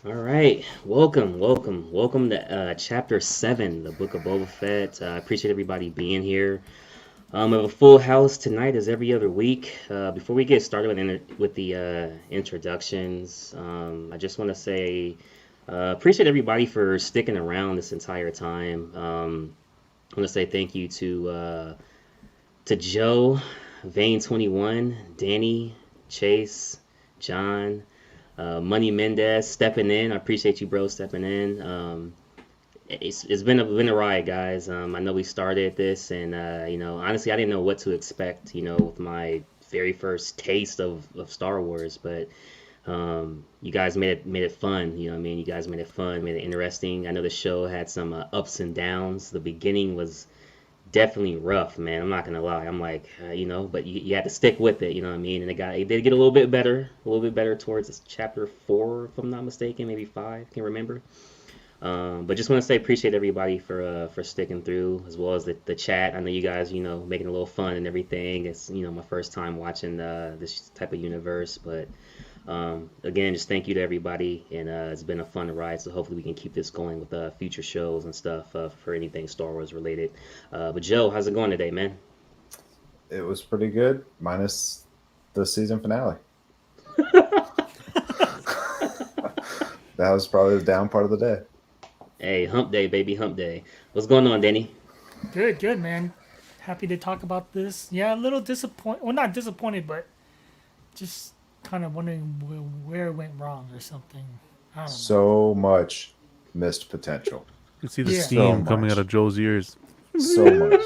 All right, welcome to Chapter 7, the Book of Boba Fett. I appreciate everybody being here. We have a full house tonight, as every other week. Before we get started with the introductions, I just want to say appreciate everybody for sticking around this entire time. I want to say thank you to Joe, Vane21, Danny, Chase, John. Money Mendez stepping in. I appreciate you, bro, stepping in. It's been a ride, guys. I know we started this, and honestly, I didn't know what to expect. With my very first taste of Star Wars, but you guys made it fun. You know what I mean? You guys made it fun, made it interesting. I know the show had some ups and downs. The beginning was definitely rough, man. I'm not gonna lie. I'm like, but you had to stick with it. You know what I mean? And it did get a little bit better towards chapter 4, if I'm not mistaken, maybe 5. Can't remember. But just want to say appreciate everybody for sticking through, as well as the chat. I know you guys, making a little fun and everything. It's my first time watching this type of universe, but again, just thank you to everybody, and it's been a fun ride. So hopefully we can keep this going with future shows and stuff for anything Star Wars related. But Joe, how's it going today, man? It was pretty good, minus the season finale. That was probably the down part of the day. Hey, hump day, baby, hump day. What's going on, Danny? Good, good, man. Happy to talk about this. Yeah, a little disappointed. Well, not disappointed, but just kind of wondering where it went wrong or something. I don't know. So much missed potential. You can see the Yeah. steam So coming much. out of Joe's ears. So much.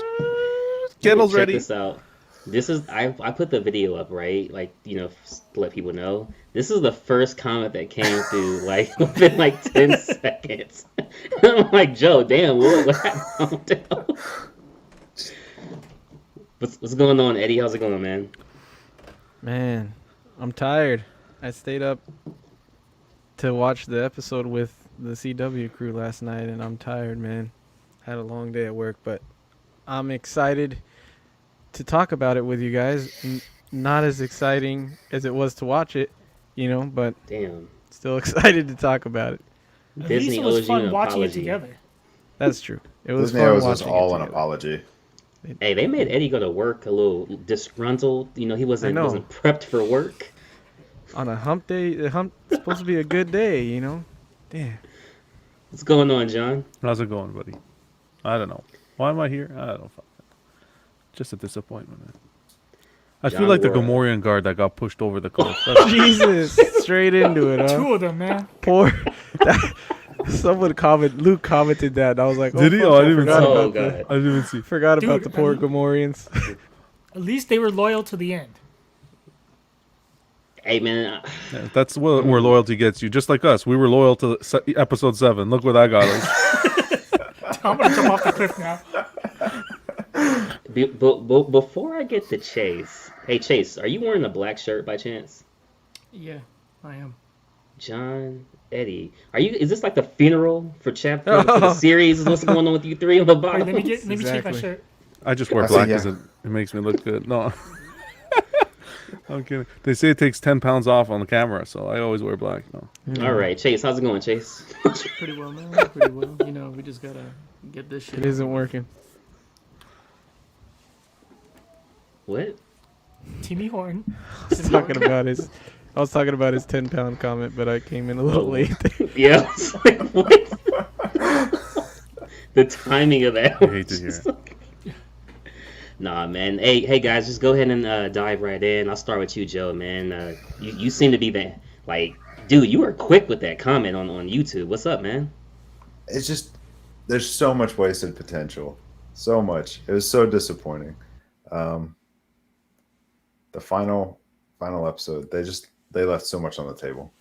Candles Check ready. this out. I put the video up, right? Like, to let people know. This is the first comment that came through like within like 10 seconds. I'm like, Joe, damn, what happened? What's going on, Eddie? How's it going, man? Man, I'm tired. I stayed up to watch the episode with the CW crew last night, and I'm tired, man. Had a long day at work, but I'm excited to talk about it with you guys. Not as exciting as it was to watch it, but Damn. still excited to talk about it. At Disney least it was owes you fun an watching it apology. together. That's true. It was Disney fun owes us watching all it an together. apology. Hey, they made Eddie go to work a little disgruntled. He wasn't know. wasn't prepped for work. On a hump day, the hump supposed to be a good day. Damn. What's going on, John? How's it going, buddy? I don't know. Why am I here? I don't know. Just a disappointment, man. I John feel like the wore- Gamorrean guard that got pushed over the cliff. That's- Jesus, straight into it, huh? Two of them, man. Poor. Luke commented that, and I was like, Did he? fuck, Oh, I didn't even forgot see. Oh, about the, God. I didn't even see. forgot about Dude, the poor I mean- Gamorreans. At least they were loyal to the end. Hey, man. Yeah, that's where loyalty gets you. Just like us, we were loyal to episode 7. Look where that got us. I'm gonna jump off the cliff now. Before I get to Chase, hey Chase, are you wearing a black shirt by chance? Yeah, I am. John, Eddie, is this like the funeral for chapter for the series? Is what's going on with you three on the Wait, bottom? let me change my Exactly. shirt. I just wear I see, black yeah. because it makes me look good. No. I'm kidding. They say it takes 10 pounds off on the camera, so I always wear black. No. All right, Chase, how's it going, Chase? Pretty well, man. Pretty well. We just gotta get this shit. It isn't working. What? Timmy Horton. I was talking about his 10-pound comment, but I came in a little late. Yeah. I was like, what? The timing of that. I hate to hear was it. like- Nah, man. Hey, guys, just go ahead and dive right in. I'll start with you, Joe, man. You seem to be dude, you were quick with that comment on YouTube. What's up, man? It's just there's so much wasted potential. So much. It was so disappointing. The final episode, they left so much on the table.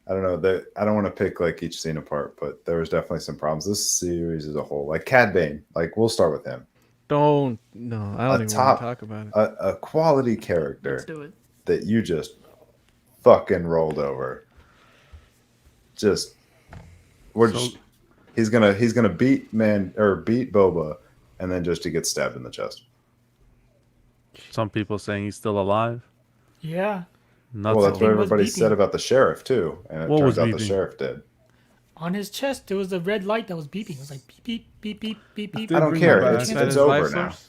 I don't know. I don't want to pick like each scene apart, but there was definitely some problems. This series as a whole, like Cad Bane, like we'll start with him. I don't even want to talk about it. A quality Let's character do it. that you just fucking rolled over. Just he's gonna beat Boba, and then just to get stabbed in the chest. Some people saying he's still alive. Yeah. Nuts. Well, that's what Thing was everybody said beeping. about the sheriff too, and it What was turns out the beeping? sheriff did. On his chest, there was a red light that was beeping. It was like beep, beep, beep, beep, beep, beep. They I don't bring care. him It's back. Is that it's his life over now. source?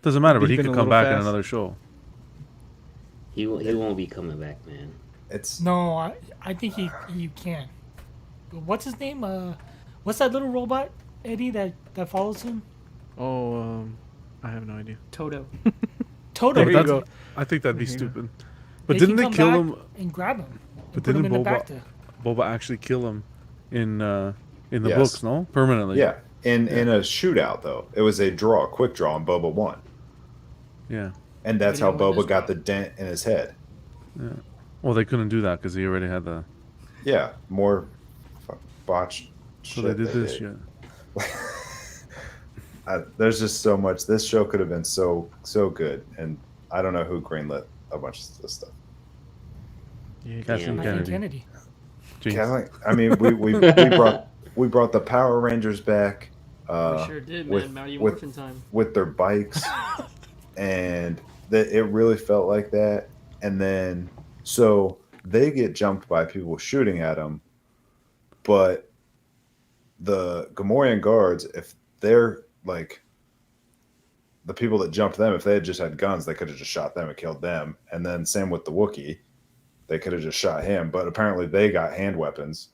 Doesn't matter, but he Beeping could a come little back in fast. another show. He won't be coming back, man. It's No, I think he can. But what's his name? What's that little robot, Eddie, that follows him? Oh, I have no idea. Toto. Toto. There you that's go. it. I think that'd be There you stupid. But can didn't they come kill back him? and grab him? But And put him didn't in the back Boba there. Boba actually kill him in the Yes. books? No, permanently. yeah. In a shootout though, it was a quick draw, and Boba won, Yeah. and that's But how he only Boba missed got one. the dent in his head. Well, they couldn't do that because he already had the. Yeah, more botched So shit. they did this shit. There's just so much. This show could have been so good, and I don't know who greenlit a bunch of this stuff. Yeah, Kathleen Kathleen Kennedy. Kennedy. Jeez. Kathleen, I mean, we brought the Power Rangers back. We sure did, man. with- Mighty with- Morphin time. with their bikes, and it really felt like that. And then so they get jumped by people shooting at them, but the Gamorrean guards, if they're like the people that jumped them, if they had just had guns, they could have just shot them and killed them. And then same with the Wookiee, they could have just shot him. But apparently they got hand weapons.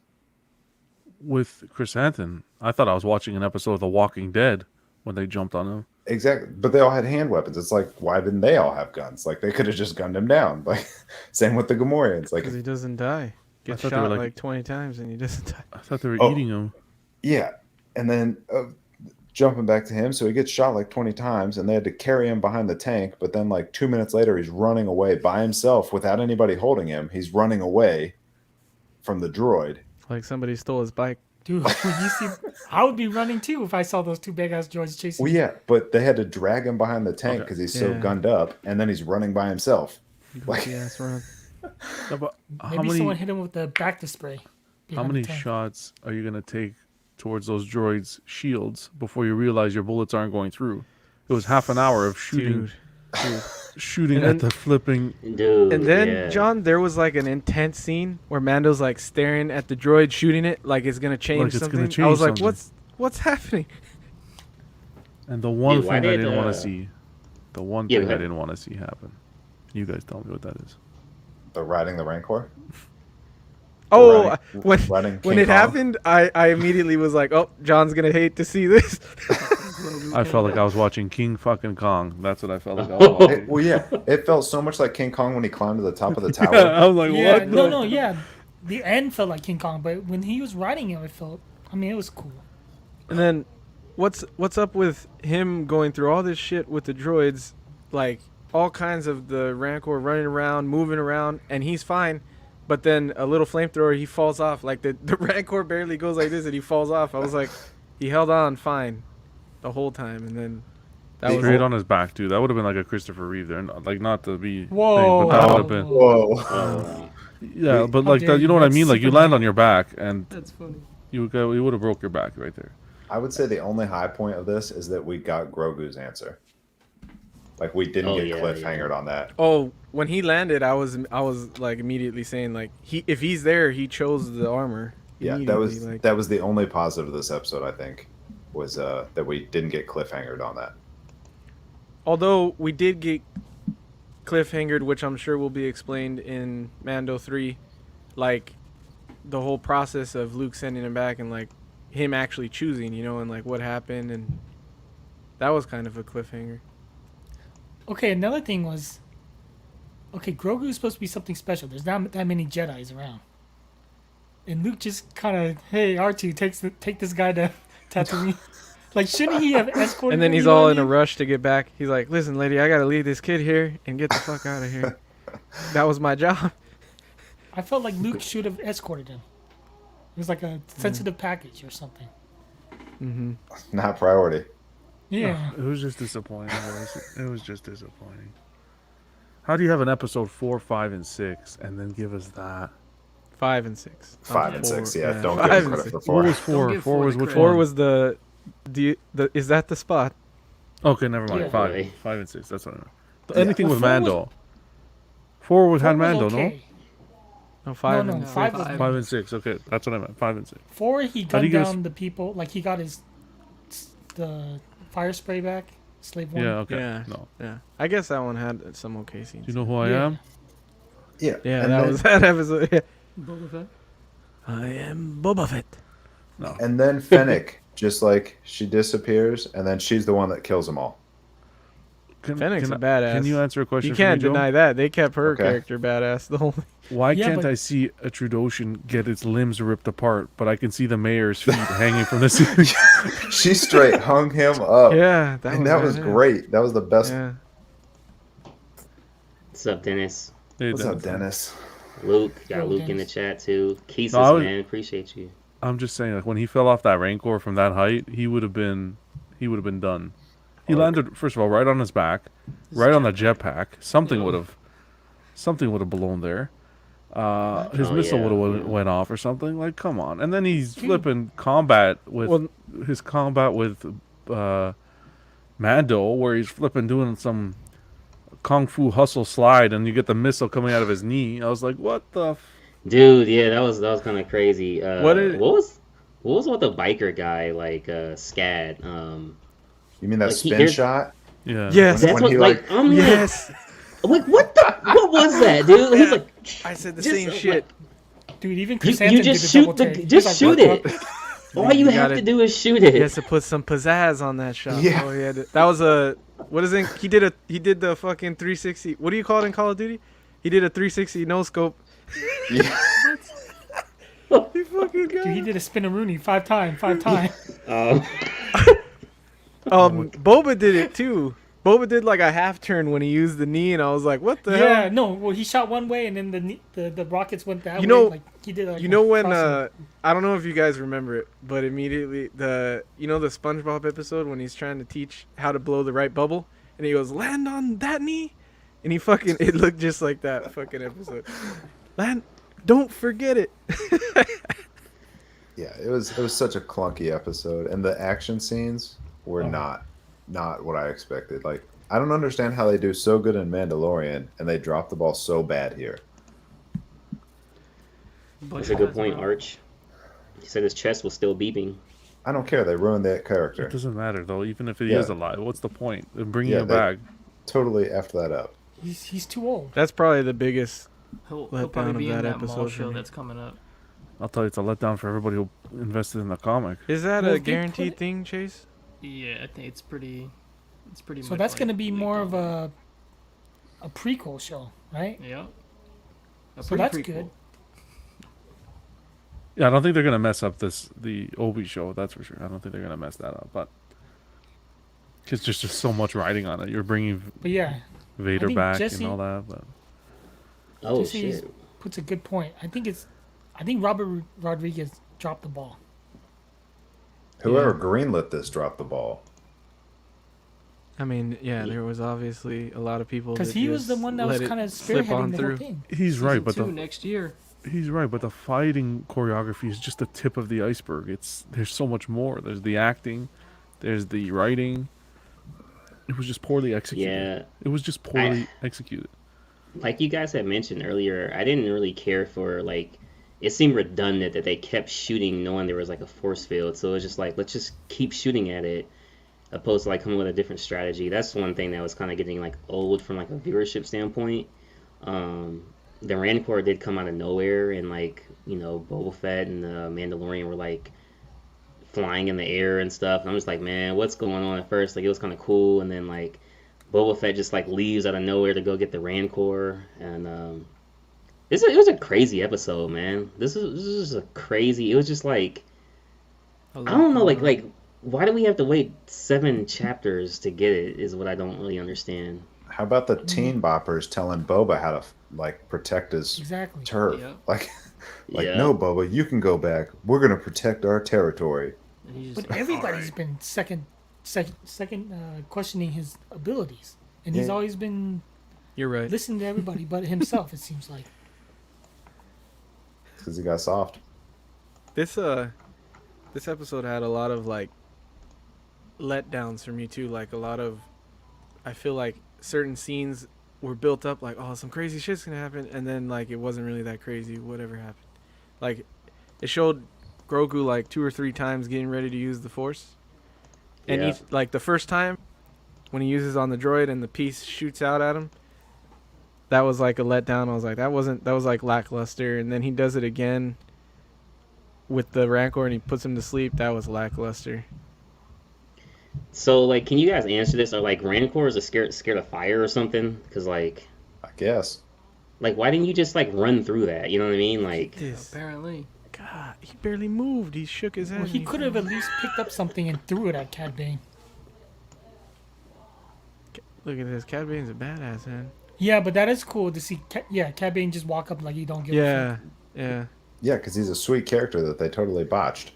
With Chris Anton, I thought I was watching an episode of The Walking Dead when they jumped on him. Exactly, but they all had hand weapons. It's like, why didn't they all have guns? Like they could have just gunned him down. Like same with the Gamorreans. Like because he doesn't die. Gets thought they were shot like- like 20 times and he doesn't die. I thought they were Oh. eating him. yeah, and then jumping back to him, so he gets shot like 20 times, and they had to carry him behind the tank. But then, like 2 minutes later, he's running away by himself without anybody holding him. He's running away from the droid. Like somebody stole his bike. Dude, when you see, I would be running too if I saw those two big ass droids chasing Well, me. yeah, but they had to drag him behind the tank Okay. because he's so Yeah. gunned up, and then he's running by himself. Like, Yeah, that's right. No, but how Maybe someone many hit him with the back to spray. how behind many the tank. shots are you gonna take towards those droids' shields before you realize your bullets aren't going through? It was half an hour of shooting, Dude. shooting And at then- the flipping. Dude. And then, yeah. John, there was like an intense scene where Mando's like staring at the droid, shooting it like it's gonna change Like it's something. gonna I change was like, something. what's happening? And the one Dude, why thing I did, didn't want uh, to see, the one yeah, thing go I ahead. didn't want to see happen. You guys tell me what that is. the riding the Rancor. Oh, Riding- when riding when King it Kong. happened, I immediately was like, oh, John's gonna hate to see this. I felt like I was watching King fucking Kong. That's what I felt like I was watching. Well, yeah, it felt so much like King Kong when he climbed to the top of the tower. I was like, Yeah, what? no, yeah. The end felt like King Kong, but when he was riding him, it felt. I mean, it was cool. And then, what's up with him going through all this shit with the droids, like all kinds of the Rancor running around, moving around, and he's fine. But then a little flamethrower, he falls off. Like the Rancor barely goes like this, and he falls off. I was like, he held on fine the whole time, and then that was Straight on his back, dude. That would have been like a Christopher Reeve there. Like, not to be Whoa. thing, but that would have been. Whoa. Oh, Yeah, but How like dare that, you know you, what I that's mean? Like you Superman. land on your back, and That's funny. you would have broke your back right there. I would say the only high point of this is that we got Grogu's answer. Like we didn't Oh, get yeah, cliffhangered on that. Oh, when he landed, I was like immediately saying like if he's there, he chose the armor. Yeah, Immediately, that was the only positive of this episode. I think was that we didn't get cliffhangered on that. Although we did get cliffhangered, which I'm sure will be explained in Mando 3, like the whole process of Luke sending him back and like him actually choosing, and like what happened, and that was kind of a cliffhanger. Okay, another thing was. Okay, Grogu is supposed to be something special. There's not that many Jedi's around. And Luke just kind of, hey, R2, take this guy to Tatooine. Like, shouldn't he have escorted And then him, he's you know all what in I a mean? rush to get back. He's like, listen, lady, I gotta leave this kid here and get the fuck out of here. That was my job. I felt like Luke should have escorted him. It was like a sensitive package or something. Mm-hmm. Not priority. Yeah. It was just disappointing, guys. It was just disappointing. How do you have an episode 4, 5, and 6, and then give us that? 5 and 6. 5 and 6. Yeah, don't 5 give and him credit 6. for What 4. was 4? give 4 4 was the which credit. 4 one? was the is that the spot? Okay, never mind. Yeah. 5, Really? 5 and 6. That's what I know. Yeah. Anything Well, with 4 was- Mando. 4 had 4 was Mando, okay. No, 5 No, and no, 6. 5 was Five. 5 and 6. Okay, that's what I meant. 5 and 6. 4 he How do gunned you guys- down the people, like he got the fire spray back. Slave one. Yeah. Okay. Yeah. No. Yeah. I guess that one had some okay scenes. Do you know who I Yeah. am? Yeah, Yeah, and that then, was that episode. Yeah. Boba Fett. I am Boba Fett. No. And then Fennec, just like she disappears, and then she's the one that kills them all. Fennec's can a badass. Can you answer a question You for me, can't Joe? deny that. They kept her Okay. character badass the whole. Why Yeah, can't but- I see a Trudosian get its limbs ripped apart, but I can see the mayor's feet hanging from the ceiling? She straight hung him up. Yeah, and that was badass. great. That was the best. Yeah. What's up, Dennis? Hey, What's up, Dennis. Dennis? Luke, got Yo, Luke in the Dennis. chat too. Keesus, No, I was- man, appreciate you. I'm just saying, like when he fell off that Rancor from that height, he would have been done. He landed first of all right on his back, right on the jetpack. Something would have blown there. His Oh, missile yeah, would have yeah. went off or something. Like, come on. And then he's flipping combat with Well, his combat with Mando, where he's flipping doing some kung fu hustle slide, and you get the missile coming out of his knee. I was like, what the? Dude, yeah, that was kind of crazy. What was with the biker guy like Scad? You mean that Like, spin here's- shot? Yeah. Yes. That's when what he, like I'm Yes. like what was that, dude? He's like I said the Just, same like, shit. Dude, even you, Chrysanthemum you just did a shoot double the take. He was just like, shoot "What it. the-" All you You have gotta- to do is shoot it. He has to put some pizzazz on that shot. Yeah. Oh, that was a what is it? He did the fucking 360. What do you call it in Call of Duty? He did a 360 no scope. Yeah. He fucking got Dude, he did a spin-a-rooney 5 times. Boba did it too. Boba did like a half turn when he used the knee, and I was like, "What the Yeah, hell?" no. Well, he shot one way, and then the rockets went that You way. know- Like he did. Like, You know when crossing. I don't know if you guys remember it, but immediately the SpongeBob episode when he's trying to teach how to blow the right bubble, and he goes, "Land on that knee," and it looked just like that fucking episode. Land, don't forget it. Yeah, it was such a clunky episode, and the action scenes were not what I expected. Like, I don't understand how they do so good in Mandalorian and they drop the ball so bad here. That's a good point, Arch. He said his chest was still beeping. I don't care. They ruined that It character. doesn't matter though. Even if he Yeah. is alive, what's the point of bringing Yeah, him they- back? Totally effed that up. he's too old. That's probably the biggest. He'll Let probably down be of in that that episode mall for show me. that's coming up. I'll tell you, it's a letdown for everybody who invested in the comic. Is that Well, a if they guaranteed put- thing, Chase? Yeah, I think it's pretty. It's pretty. So much that's like gonna be leaked more of already. a prequel show, right? Yeah. A So pretty that's prequel. good. Yeah, I don't think they're gonna mess up the Obi show. That's for sure. I don't think they're gonna mess that up. But because there's just so much riding on it. You're bringing But yeah, Vader think back Jesse- and all that. But Oh Jesse shit! puts a good point. I think Robert Rodriguez dropped the ball. Whoever greenlit this dropped the ball. I mean, yeah, there was obviously a lot of people Because that he was the just one that let was it kind of slip on spearheading the whole through. thing. he's right. But Season 2 next year. he's right. But the fighting choreography is just the tip of the iceberg. There's so much more. There's the acting. There's the writing. It was just poorly executed. Yeah, It was just poorly executed. like you guys had mentioned earlier, I didn't really care for like. It seemed redundant that they kept shooting knowing there was like a force field. So it was just like, let's just keep shooting at it, opposed to like coming with a different strategy. That's one thing that was kind of getting like old from like a viewership standpoint. The Rancor did come out of nowhere, and like Boba Fett and the Mandalorian were like flying in the air and stuff. And I'm just like, man, what's going on at first? Like it was kind of cool, and then like Boba Fett just like leaves out of nowhere to go get the Rancor, and it was a crazy episode, man. This is a crazy. It was just like I don't know, like why do we have to wait 7 chapters to get it? Is what I don't really understand. How about the teen boppers telling Boba how to like protect his Exactly. turf? Yeah. Like Yeah. no, Boba, you can go back. We're gonna protect our territory. And he's just But everybody's been second questioning his abilities, and he's Yeah. always been You're right. listening to everybody but himself. It seems like. Because he got soft. This episode had a lot of like letdowns for me too. Like a lot of, I feel like certain scenes were built up like, oh, some crazy shit's gonna happen, and then like it wasn't really that crazy. Whatever happened, like it showed Grogu like 2 or 3 times getting ready to use the Force, and Yeah. each like the first time when he uses on the droid and the piece shoots out at him, that was like a letdown. I was like, that was like lackluster, and then he does it again with the Rancor and he puts him to sleep. That was lackluster. So, like, can you guys answer this? Are like Rancors are scared of fire or something? Because like, I guess. why didn't you just like run through that? You know what I mean? Like, This Apparently. God, he barely moved. He shook his head. Well, he could have at least picked up something and threw it at Cad Bane. Look at this. Cad Bane's a badass, man. Yeah, but that is cool to see. Cad Bane just walk up like he don't give a Yeah, yeah. Yeah, because he's a sweet character that they totally botched. fuck.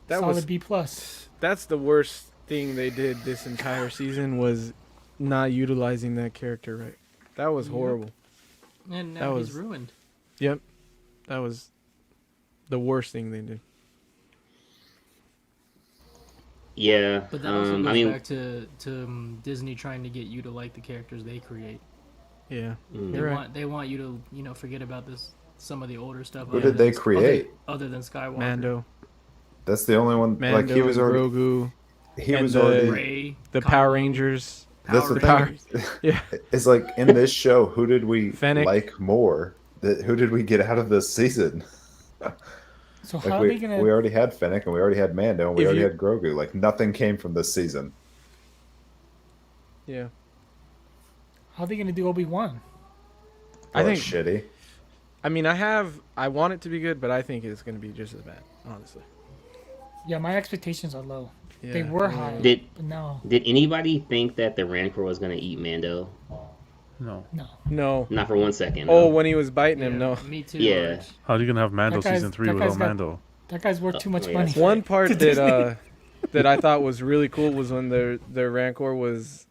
That Solid was B plus. that's the worst thing they did this entire season was not utilizing that character right. That was Yep. horrible. And That now was- he's ruined. Yep. That was the worst thing they did. yeah. But that also goes I mean, back to Disney trying to get you to like the characters they create. Yeah. mm, They You're right. want they want you to forget about some of the older stuff. Who other did they than- create? other than Skywalker? Mando. That's the only one. Mando Like he was and already. Grogu. He and was the- already. Rey, The Kylo, Power Rangers. That's the Power thing. Rangers. Yeah. It's like in this show, who did we Fennec. like more? Who did we get out of this season? So Like how are we, they gonna? we already had Fennec and we already had Mando and we If already you- had Grogu. Like nothing came from this season. Yeah. How are they gonna do Obi-Wan? I Oh, think- shitty. I mean, I want it to be good, but I think it's going to be just as bad, honestly. Yeah, my expectations are low. Yeah. They were high, Did but now did anybody think that the Rancor was gonna eat Mando? No. no. No. Not for 1 second. Oh, no. when he was biting Yeah, him, no. Me too. Yeah. Reg. How are you gonna have Mando That guy's- season 3 that without guy's got- Mando? That guy's worth too much yeah, money. that's One part To that Disney. that I thought was really cool was when the Rancor was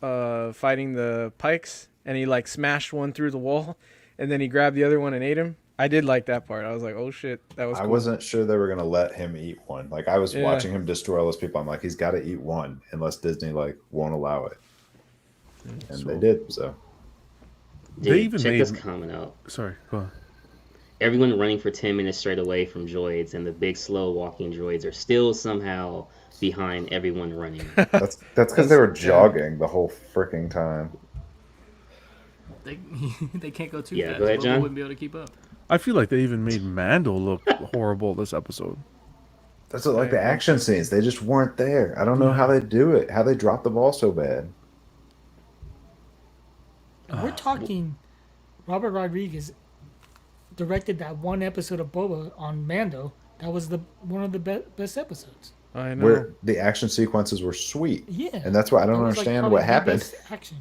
fighting the Pikes and he like smashed one through the wall and then he grabbed the other one and ate him. I did like that part. I was like, oh shit, that was I cool. wasn't sure they were gonna let him eat one. Like I was Yeah. watching him destroy all those people. I'm like, he's got to eat one unless Disney like won't allow it, and So- they did. So Dude, They even check made- this comment out. Sorry, go on. Everyone running for 10 minutes straight away from droids, and the big slow walking droids are still somehow behind everyone running. that's because they were jogging the whole freaking time. They they can't go too Yeah, fast. go ahead, Boba John. wouldn't be able to keep up. I feel like they even made Mando look horrible this episode. That's what, like the action scenes. They just weren't there. I don't know how they do it. How they drop the ball so bad. We're talking. Robert Rodriguez directed that one episode of Boba on Mando. That was one of the best episodes. I know. Where the action sequences were sweet. Yeah, And that's why I don't That was, like, understand probably what the happened. best Action.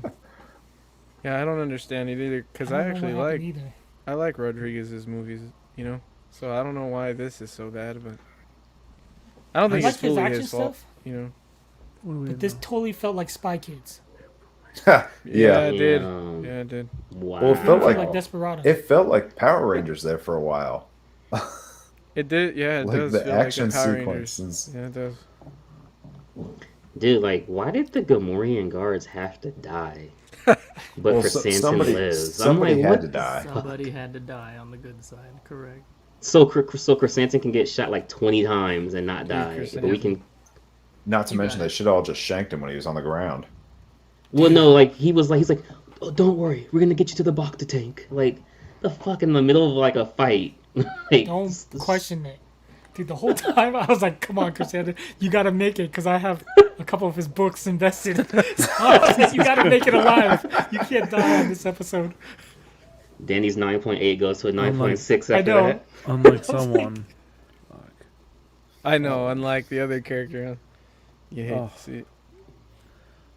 Yeah, I don't understand it either because I don't know actually what like happened either. I like Rodriguez's movies, you know. So I don't know why this is so bad, but I don't I think like it's his fully action his fault, stuff, you know. but this totally felt like Spy Kids. yeah. Yeah, it did. Damn. Yeah, it did. Wow. Well, it It felt felt like- like Desperado. It felt like Power Rangers there for a while. It did. Yeah, it Like does the feel action like the Power Rangers. sequences. Yeah, it does. Dude, like, why did the Gamorrean guards have to die? But Well, for so- Sanson somebody lives. I'm somebody like, had what? to die. Somebody had to die on the good side. Correct. So Chrysanthemum can get shot like 20 times and not Yeah, die. But we Chrysanthemum. can. Not to You mention got they it. should all just shanked him when he was on the ground. Well, no, like he's like, oh, don't worry, we're gonna get you to the Bacta tank. Like, the fuck in the middle of like a fight. Like, Don't question it. Dude, the whole time I was like, come on, Chrysanthemum, you gotta make it, because I have a couple of his books invested. So I was like, you gotta make it alive. You can't die on this episode. Danny's 9.8 goes to a like- 9.6 I after know. that. Unlike someone. Fuck. I know. Unlike the other character, huh? You hate Oh. to see it.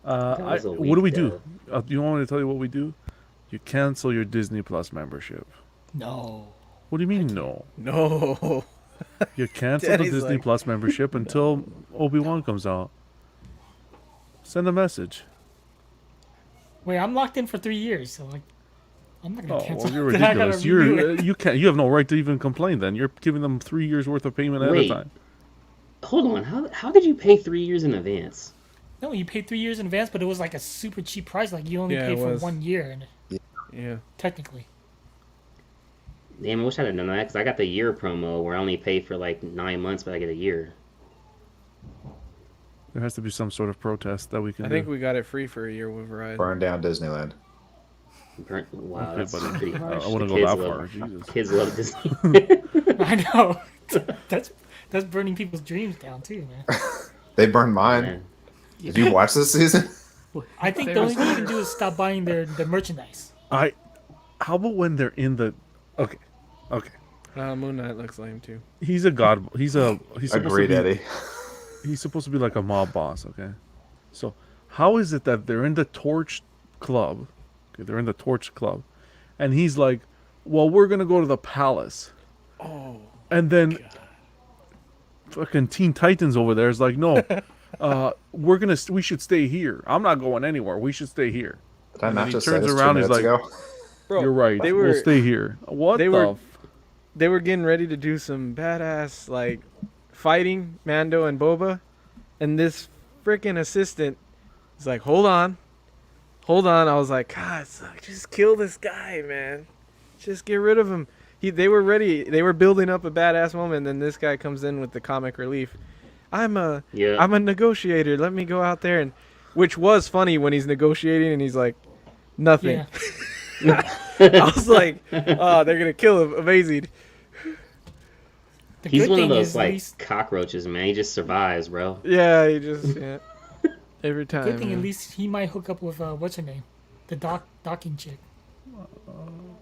That was a What do we weak do? You want me to tell you what we do? You cancel your Disney Plus membership. No. What do you mean no? No. You cancel the Daddy's Disney like- Plus membership until Obi-Wan comes out. Send a message. Wait, I'm locked in for 3 years, so like, I'm not gonna Oh, cancel. well, you're Then I gotta ridiculous. renew it. You can't. You have no right to even complain. Then you're giving them 3 years worth of payment at Wait. a time. Hold on, how did you pay 3 years in advance? No, you paid 3 years in advance, but it was like a super cheap price. Like you only Yeah, pay it for was. 1 year, and Yeah. technically. Damn, I wish I'd have done that because I got the year promo where I only pay for like 9 months, but I get a year. There has to be some sort of protest that we can I do. think we got it free for a year with Verizon. Burn down Disneyland. Wow, Okay, that's buddy. pretty I harsh. wouldn't The go kids that love- far. Jesus. Kids love Disney. I know. that's burning people's dreams down too, man. They burned mine. Man. Did you watch this season? I think the only thing you can do is stop buying their merchandise. How about when they're in the? Okay. Moon Knight looks lame too. He's a god. He's supposed Agreed, to be, Eddie. He's supposed to be like a mob boss. Okay. So how is it that they're in the Torch Club? Okay, they're in the Torch Club, and he's like, "Well, we're gonna go to the palace." Oh. And then fucking Teen Titans over there is like, "No, we should stay here. I'm not going anywhere. We should stay here." Did I And then not he just say turns this around, 2 he's minutes like, ago? Bro, You're right. They were We'll stay here. What they the? were- they were getting ready to do some badass like fighting Mando and Boba, and this freaking assistant is like, hold on. I was like, God, just kill this guy, man. Just get rid of him. They were ready. They were building up a badass moment, and then this guy comes in with the comic relief. I'm a negotiator. Let me go out there, and which was funny when he's negotiating and he's like, nothing. Yeah. I was like, oh, they're gonna kill him. Amazing. The He's good one of thing those is, at like least, cockroaches, man. He just survives, bro. Yeah, he just every time. good thing at man. least he might hook up with what's her name, the docking chick,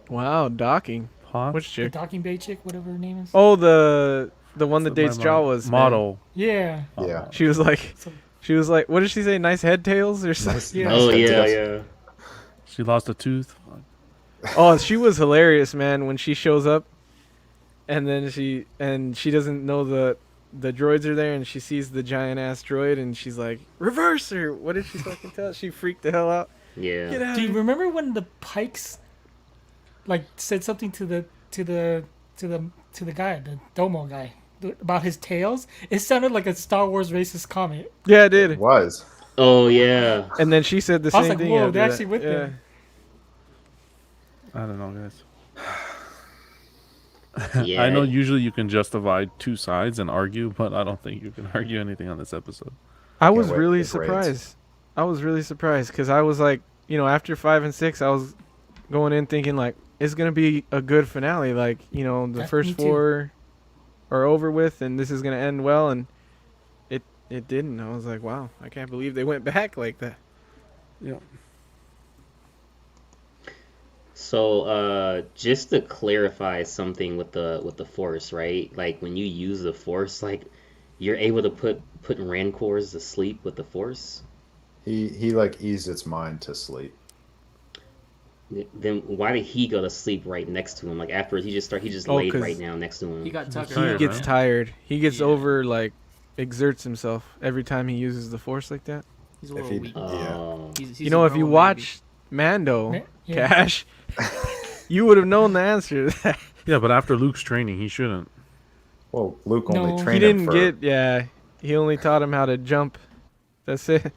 Wow, docking. Hot? Which the chick? docking bay chick, whatever her name is. Oh, the one that dates My Jawas. man. model. Yeah. Yeah. She was like, what did she say? Nice head tails or something. Yeah. Oh Nice yeah, head yeah. She lost a tooth. Oh, she was hilarious, man. When she shows up, and then she doesn't know the droids are there, and she sees the giant ass droid, and she's like, reverse her. What did she fucking tell? She freaked the hell out. Get Yeah. out. Do you of here. remember when the Pikes like said something to the guy, the Domo guy, about his tails? It sounded like a Star Wars racist comment. Yeah, it It did. was. Oh yeah. And then she said the I was same like, thing. whoa, after they're that. actually with yeah. them. I don't know, guys. Yeah. I know usually you can justify two sides and argue, but I don't think you can argue anything on this episode. I was wait really for the surprised. I was really surprised because I was like, after 5 and 6, I was going in thinking like it's gonna be a good finale. Like, the Me first too. 4 are over with, and this is gonna end well. And it didn't. I was like, wow, I can't believe they went back like that. Yeah. So, just to clarify something with the Force, right? Like when you use the Force, like you're able to put Rancors to sleep with the Force. He like eased its mind to sleep. Then why did he go to sleep right next to him? Like afterwards, he just Oh, laid 'cause right now next to him. He got Tucker. He Tired, gets man. tired. He gets Yeah. over exerts himself every time he uses the Force like that. He's a If little he- weak. Oh, He's If you a growing baby. watch Mando, Yeah. Cash, you would have known the answer to that. Yeah, but after Luke's training, he shouldn't. Well, Luke No. only He trained He him didn't for he only taught him how to jump. That's it.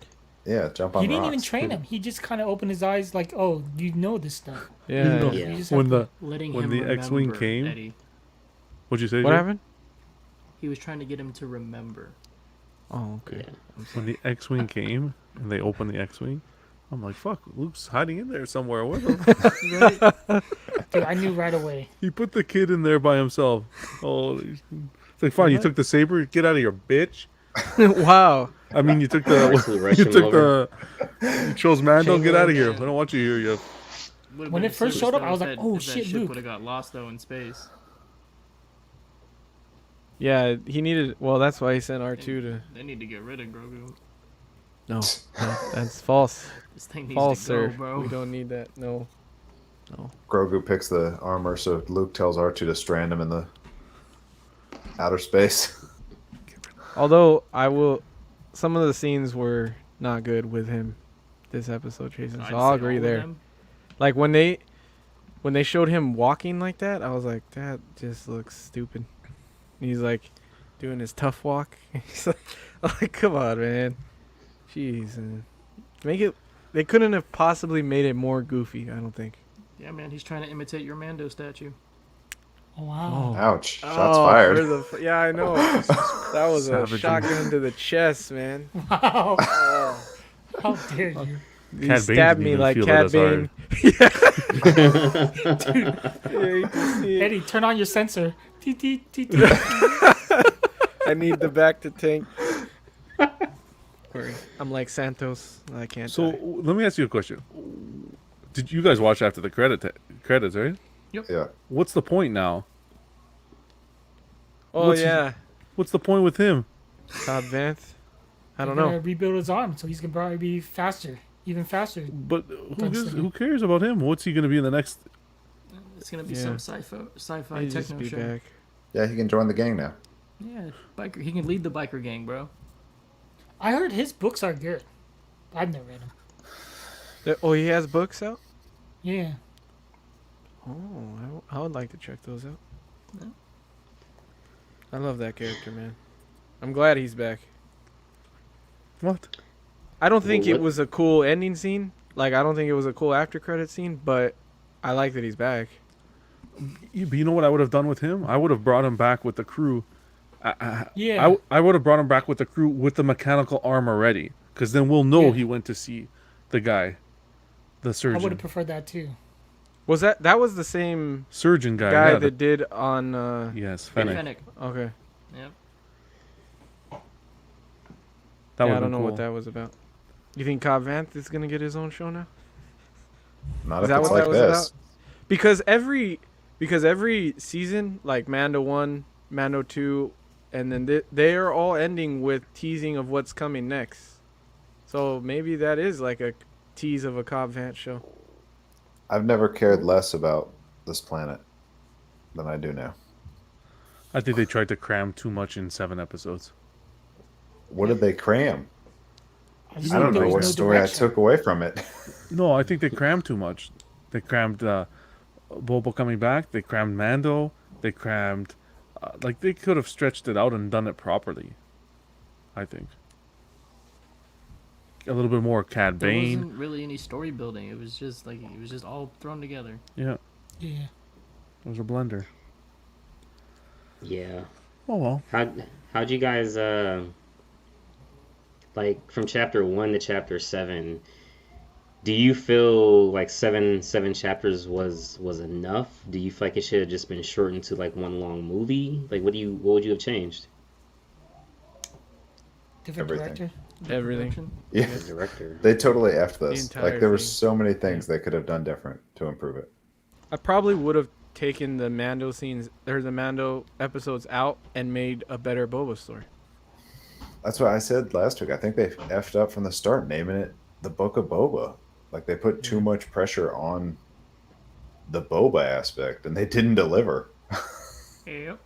jump on He didn't rocks. even train him. He just kind of opened his eyes like, oh, you know this stuff. Yeah. No. Yeah. You just have When to- letting when him the remember, X-Wing came- Eddie. What'd you say? What Jay? happened? He was trying to get him to remember. Oh, okay. yeah. When the X-Wing came and they opened the X-Wing, I'm like, fuck, Luke's hiding in there somewhere. What the Dude, I knew right away. He put the kid in there by himself. Oh, it's like, fine, you took the saber. Get out of here, bitch. Wow. I mean, you took the. Forcefully rush you him took over. the. You chose Mando. Get out of here. I Yeah. don't want you here. You. Would've When been it first super showed up, I dope was if like, that- oh, if shit, that ship Luke. would have got lost though in space. Yeah, he needed. Well, that's why he sent R2 to. They need to get rid of Grogu. No, that's false. This thing needs False, to go, sir. bro. We don't need that. No. Grogu picks the armor, so Luke tells R2 to strand him in the outer space. Although some of the scenes were not good with him this episode, Jason. I'd So I'll say agree all of there. them. Like when they showed him walking like that, I was like, that just looks stupid. He's like doing his tough walk. He's like, I'm like, come on, man. Jeez, make it. They couldn't have possibly made it more goofy. I don't think. Yeah, man, he's trying to imitate your Mando statue. Oh, wow. Ouch! Shots Oh, fired. yeah, I know. That was a Savagery. shotgun to the chest, man. Wow. Oh. How dare you? He Cad Bane stabbed didn't me even like feel it Cad as hard. Bane. Yeah, you can see it. Eddie, turn on your sensor. Teet, teet, teet, teet. I need the back to tank. I'm like Santos. I can't. So die. let me ask you a question. Did you guys watch after the credits, right? Yeah. What's the point now? Oh what's- yeah, What's the point with him? Cobb Vanth. I don't They're gonna know. rebuild his arm, so he's gonna probably be faster, even faster. But Gunslinger. who cares about him? What's he going to be in the next? It's gonna be Yeah. some sci-fi He'd just techno be show. back. Yeah, he can join the gang now. Yeah, biker. He can lead the biker gang, bro. I heard his books are good. I've never read them. Oh, he has books out. Yeah. Oh, I would like to check those out. Yeah. I love that character, man. I'm glad he's back. What? I don't think Well, it what- was a cool ending scene. Like, I don't think it was a cool after credit scene, but I like that he's back. But you know what I would have done with him? I would have brought him back with the crew. Yeah. I would have brought him back with the crew with the mechanical arm already, because then we'll know Yeah. he went to see the guy, the I surgeon. would have preferred that too. Was that was the same Surgeon guy. guy yeah, that did on yes, Fennec. Fennec. okay. Yep. That Yeah, would I don't know cool. what that was about. You think Cobb Vanth is gonna get his own show now? Not Is if that it's what like that was this. about? Because every season, like Mando 1, Mando 2, and then they are all ending with teasing of what's coming next. So maybe that is like a tease of a Cobb Vanth show. I've never cared less about this planet than I do now. I think they tried to cram too much in 7 episodes. What did they cram? just I think don't there know was what no story direction. I took away from it. No, I think they crammed too much. They crammed Boba coming back. They crammed Mando. They crammed... like, they could have stretched it out and done it properly. I think. A little bit more Cad There Bane. wasn't really any story building. It was just all thrown together. Yeah, Yeah. it was a blender. Yeah. Oh, well. How'd you guys like from chapter 1 to chapter 7? Do you feel like seven chapters was enough? Do you feel like it should have just been shortened to like one long movie? Like what would you have changed? Different Everything. director. Everything. Production. Yeah, The director. they totally effed The this. entire Like there were thing. so many things they could have done different to improve it. I probably would have taken the Mando scenes or the Mando episodes out and made a better Boba story. That's what I said last week. I think they effed up from the start, naming it the Book of Boba. Like they put too much pressure on the Boba aspect, and they didn't deliver. Yep.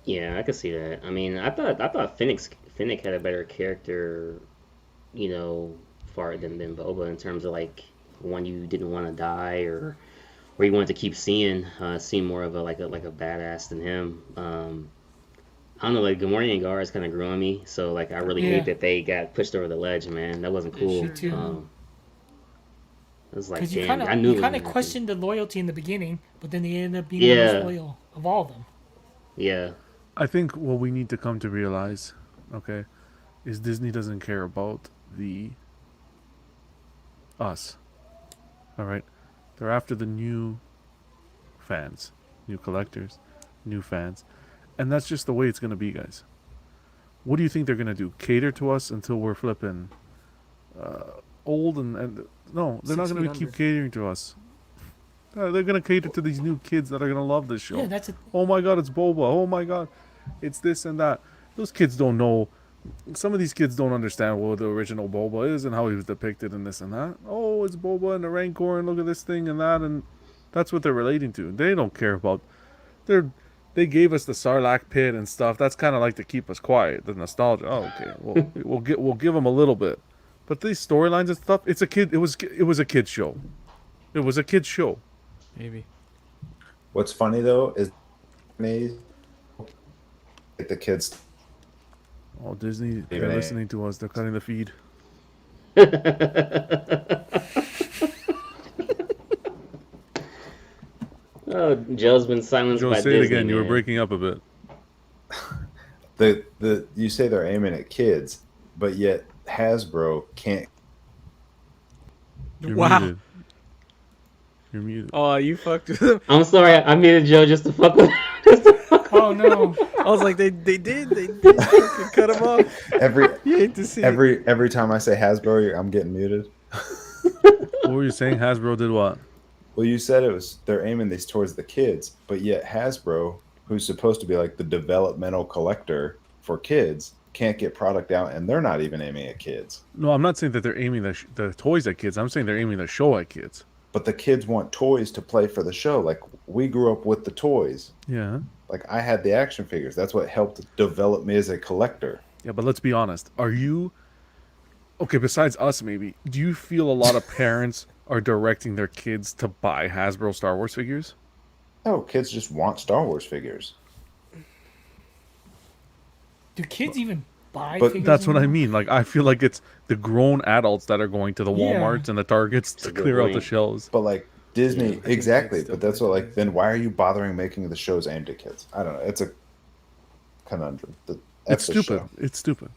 Yeah, I could see that. I mean, I thought Fennec had a better character, you know, far than Boba in terms of like one you didn't want to die or you wanted to keep seeing more of a badass than him. I don't know, like Gamorrean guards kind of grew on me, so like I really Yeah. hate that they got pushed over the ledge, man. That wasn't They cool. sure did. It was like, Because you damn, kind I knew it of was gonna happen. questioned the loyalty in the beginning, but then they ended up being the Yeah. most loyal of all of them. Yeah, I think what we need to come to realize, okay, is Disney doesn't care about us. All right, they're after the new fans, new collectors, new fans, and that's just the way it's gonna be, guys. What do you think they're gonna do? Cater to us until we're flipping old and no, they're not 6 gonna feet keep under. catering to us. They're gonna cater to these new kids that are gonna love this show. Yeah, that's a, Oh my god, it's Boba. Oh my god, it's this and that. Those kids don't know. Some of these kids don't understand what the original Boba is and how he was depicted in this and that. Oh, it's Boba and the Rancor and look at this thing and that, and that's what they're relating to. They don't care about. They gave us the Sarlacc pit and stuff. That's kind of like to keep us quiet. The nostalgia. Oh, okay. We'll give them a little bit, but these storylines and stuff. It's a kid. It was a kid's show. It was a kid's show. Maybe. What's funny though is me, like the kids Oh, Disney, they're Even listening to us. They're cutting the feed. Oh, Joe's been silenced Joe, by say Disney. it again. You were Man. breaking up a bit. you say they're aiming at kids, but yet Hasbro can't. You're Wow. muted. You're muted. Oh, you fucked with him. I'm sorry, I muted Joe just to fuck with. Oh no. I was like, they did fucking cut him off. You hate to see it. Every time I say Hasbro, I'm getting muted. What were you saying? Hasbro did what? Well, you said they're aiming these towards the kids, but yet Hasbro, who's supposed to be like the developmental collector for kids, can't get product out, and they're not even aiming at kids. No, I'm not saying that they're aiming the toys at kids. I'm saying they're aiming the show at kids. But the kids want toys to play for the show. Like, we grew up with the toys. Yeah. Like, I had the action figures. That's what helped develop me as a collector. Yeah, but let's be honest. Are you... Okay, besides us, maybe, do you feel a lot of parents are directing their kids to buy Hasbro Star Wars figures? No, kids just want Star Wars figures. Do kids even buy But figures That's what I anymore? mean. Like, I feel like it's the grown adults that are going to the Yeah. Walmarts and the Targets to a good clear out the point. shelves. But, like, Disney, think exactly. kids still But that's buy what, like, toys. then why are you bothering making the shows aimed at kids? I don't know. It's a conundrum. It's the stupid. show. It's stupid.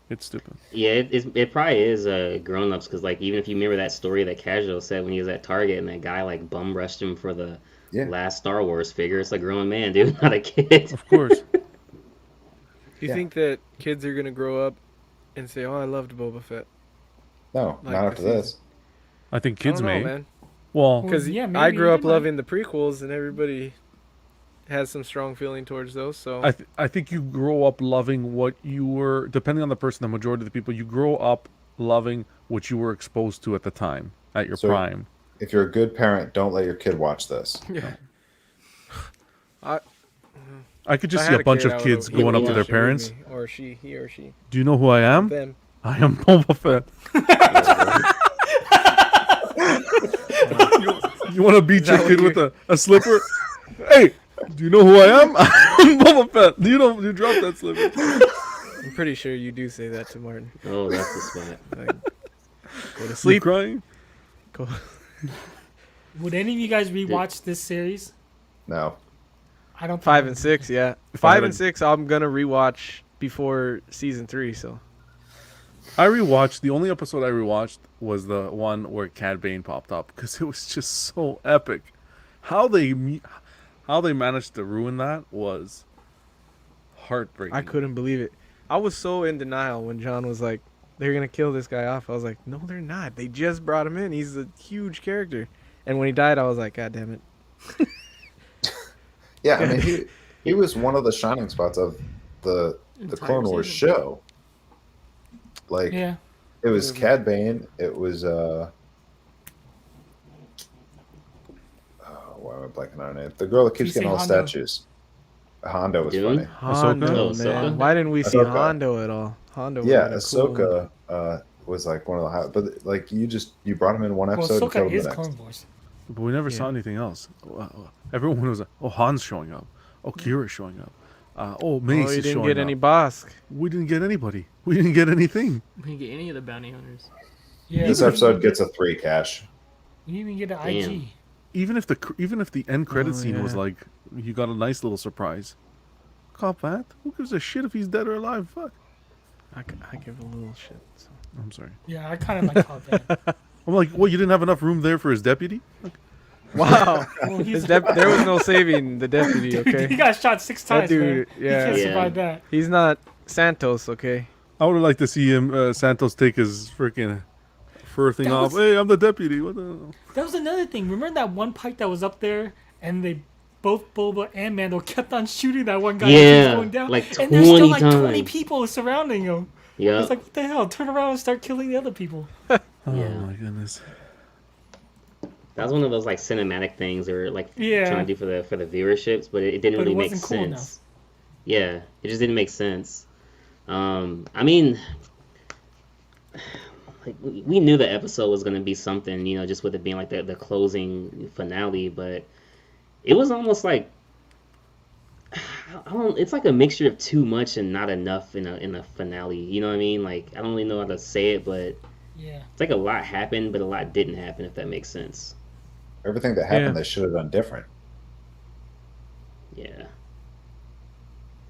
It's stupid. Yeah, it probably is grown-ups because like even if you remember that story that Casual said when he was at Target and that guy like bum rushed him for the Yeah. last Star Wars figure, it's a grown man, dude, not a kid. Of course. Do you Yeah. think that kids are gonna grow up and say, "Oh, I loved Boba Fett"? No, Like not the after this. I think I kids don't know, may. man. Well, Because yeah, I maybe grew up they might. loving the prequels, and everybody has some strong feeling towards those. So I think you grow up loving what you were, depending on the person, the majority of the people, you grow up loving what you were exposed to at the time, at your So- prime. If you're a good parent, don't let your kid watch this. yeah, I could If I just see had a bunch kid, of I would kids have- he going would up to their watch it with parents. me, or he or she, Do you know who I am? them. I am Boba Fett. You want to beat Is that your kid what with a slipper? Hey, do you know who I am? I'm Boba Fett. You dropped that slipper. I'm pretty sure you do say that to Martin. Oh, that's the spot. Like, go to Sleep sleep. crying. Go. Would any of you guys rewatch this series? No. I don't. think 5 I and would. 6, yeah. I 5 had and a- 6, I'm gonna rewatch before season 3. So I rewatched. The only episode I rewatched was the one where Cad Bane popped up because it was just so epic. How they managed to ruin that was heartbreaking. I couldn't believe it. I was so in denial when John was like, "They're gonna kill this guy off." I was like, "No, they're not. They just brought him in. He's a huge character." And when he died, I was like, "God damn it!" Yeah, I mean, he was one of the shining spots of the Entire Clone Wars season. show. Like, Yeah. it was Cad Bane. It was why am I blanking on her name? The girl that keeps You getting say all Hondo. statues. Hondo was Dune? funny. Hondo, Oh, man. Ahsoka? Why didn't we see Ahsoka. Hondo at all? Hondo. would've Yeah, been a cool one. Ahsoka was like one of the high, but like you brought him in one Well, episode and Ahsoka killed him is the next. Clone Wars. But we never saw Yeah. anything else. Everyone was like, "Oh, Han's showing up. Oh, Kira's showing up. Oh, Mace Oh, you is didn't showing get up." any Bosk. We didn't get anybody. We didn't get anything. We didn't get any of the bounty hunters. Yeah. This we episode didn't gets a 3 cash. We didn't even get an Damn. IG. Even if the end credit Oh, scene was yeah. like, you got a nice little surprise. Cop that. Who gives a shit if he's dead or alive? Fuck. I give a little shit. So. I'm sorry. Yeah, I kind of like how that. I'm like, well, you didn't have enough room there for his deputy? Wow. Well, he's, There was no saving the deputy. he Okay. got shot 6 That times, dude, man. yeah. He can't Yeah. survive that. He's not Santos. Okay. I would have liked to see him, Santos, take his freaking fur thing That off. was- Hey, I'm the deputy. What the? That was another thing. Remember that one pike that was up there, and they both Boba and Mando kept on shooting that one guy as he was Yeah, going down, like and there's still 20 like 20 times. people surrounding him. Yeah. It's like, what the hell? Turn around and start killing the other people. Oh Yeah. my goodness. That was one of those like cinematic things or like Yeah. trying to do for the viewerships, but it didn't But it really make wasn't cool sense. Yeah, it just didn't make sense. I mean, like we knew the episode was gonna be something, you know, just with it being like the closing finale, but it was almost like I don't. It's like a mixture of too much and not enough in a finale. You know what I mean? Like I don't really know how to say it, but Yeah. it's like a lot happened, but a lot didn't happen. If that makes sense. Everything that Yeah. happened, they should have done different. Yeah.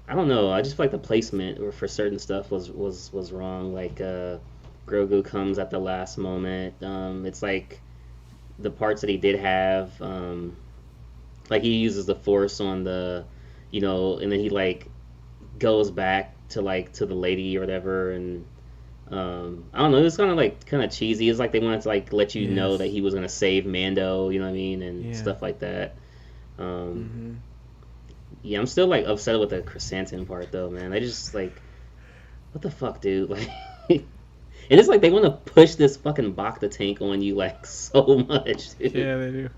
I don't know. I just feel like the placement or for certain stuff was wrong. Like Grogu comes at the last moment. It's like the parts that he did have. Like he uses the Force on the, and then he like goes back to like to the lady or whatever, and I don't know. It's kind of cheesy. It's like they wanted to like let you know Yes. that he was gonna save Mando. You know what I mean, and Yeah. stuff like that. Mm-hmm. Yeah, I'm still like upset with the chrysanthemum part though, man. I just like, what the fuck, dude? Like, and it's like they want to push this fucking Bacta tank on you like so much, dude. Yeah, they do.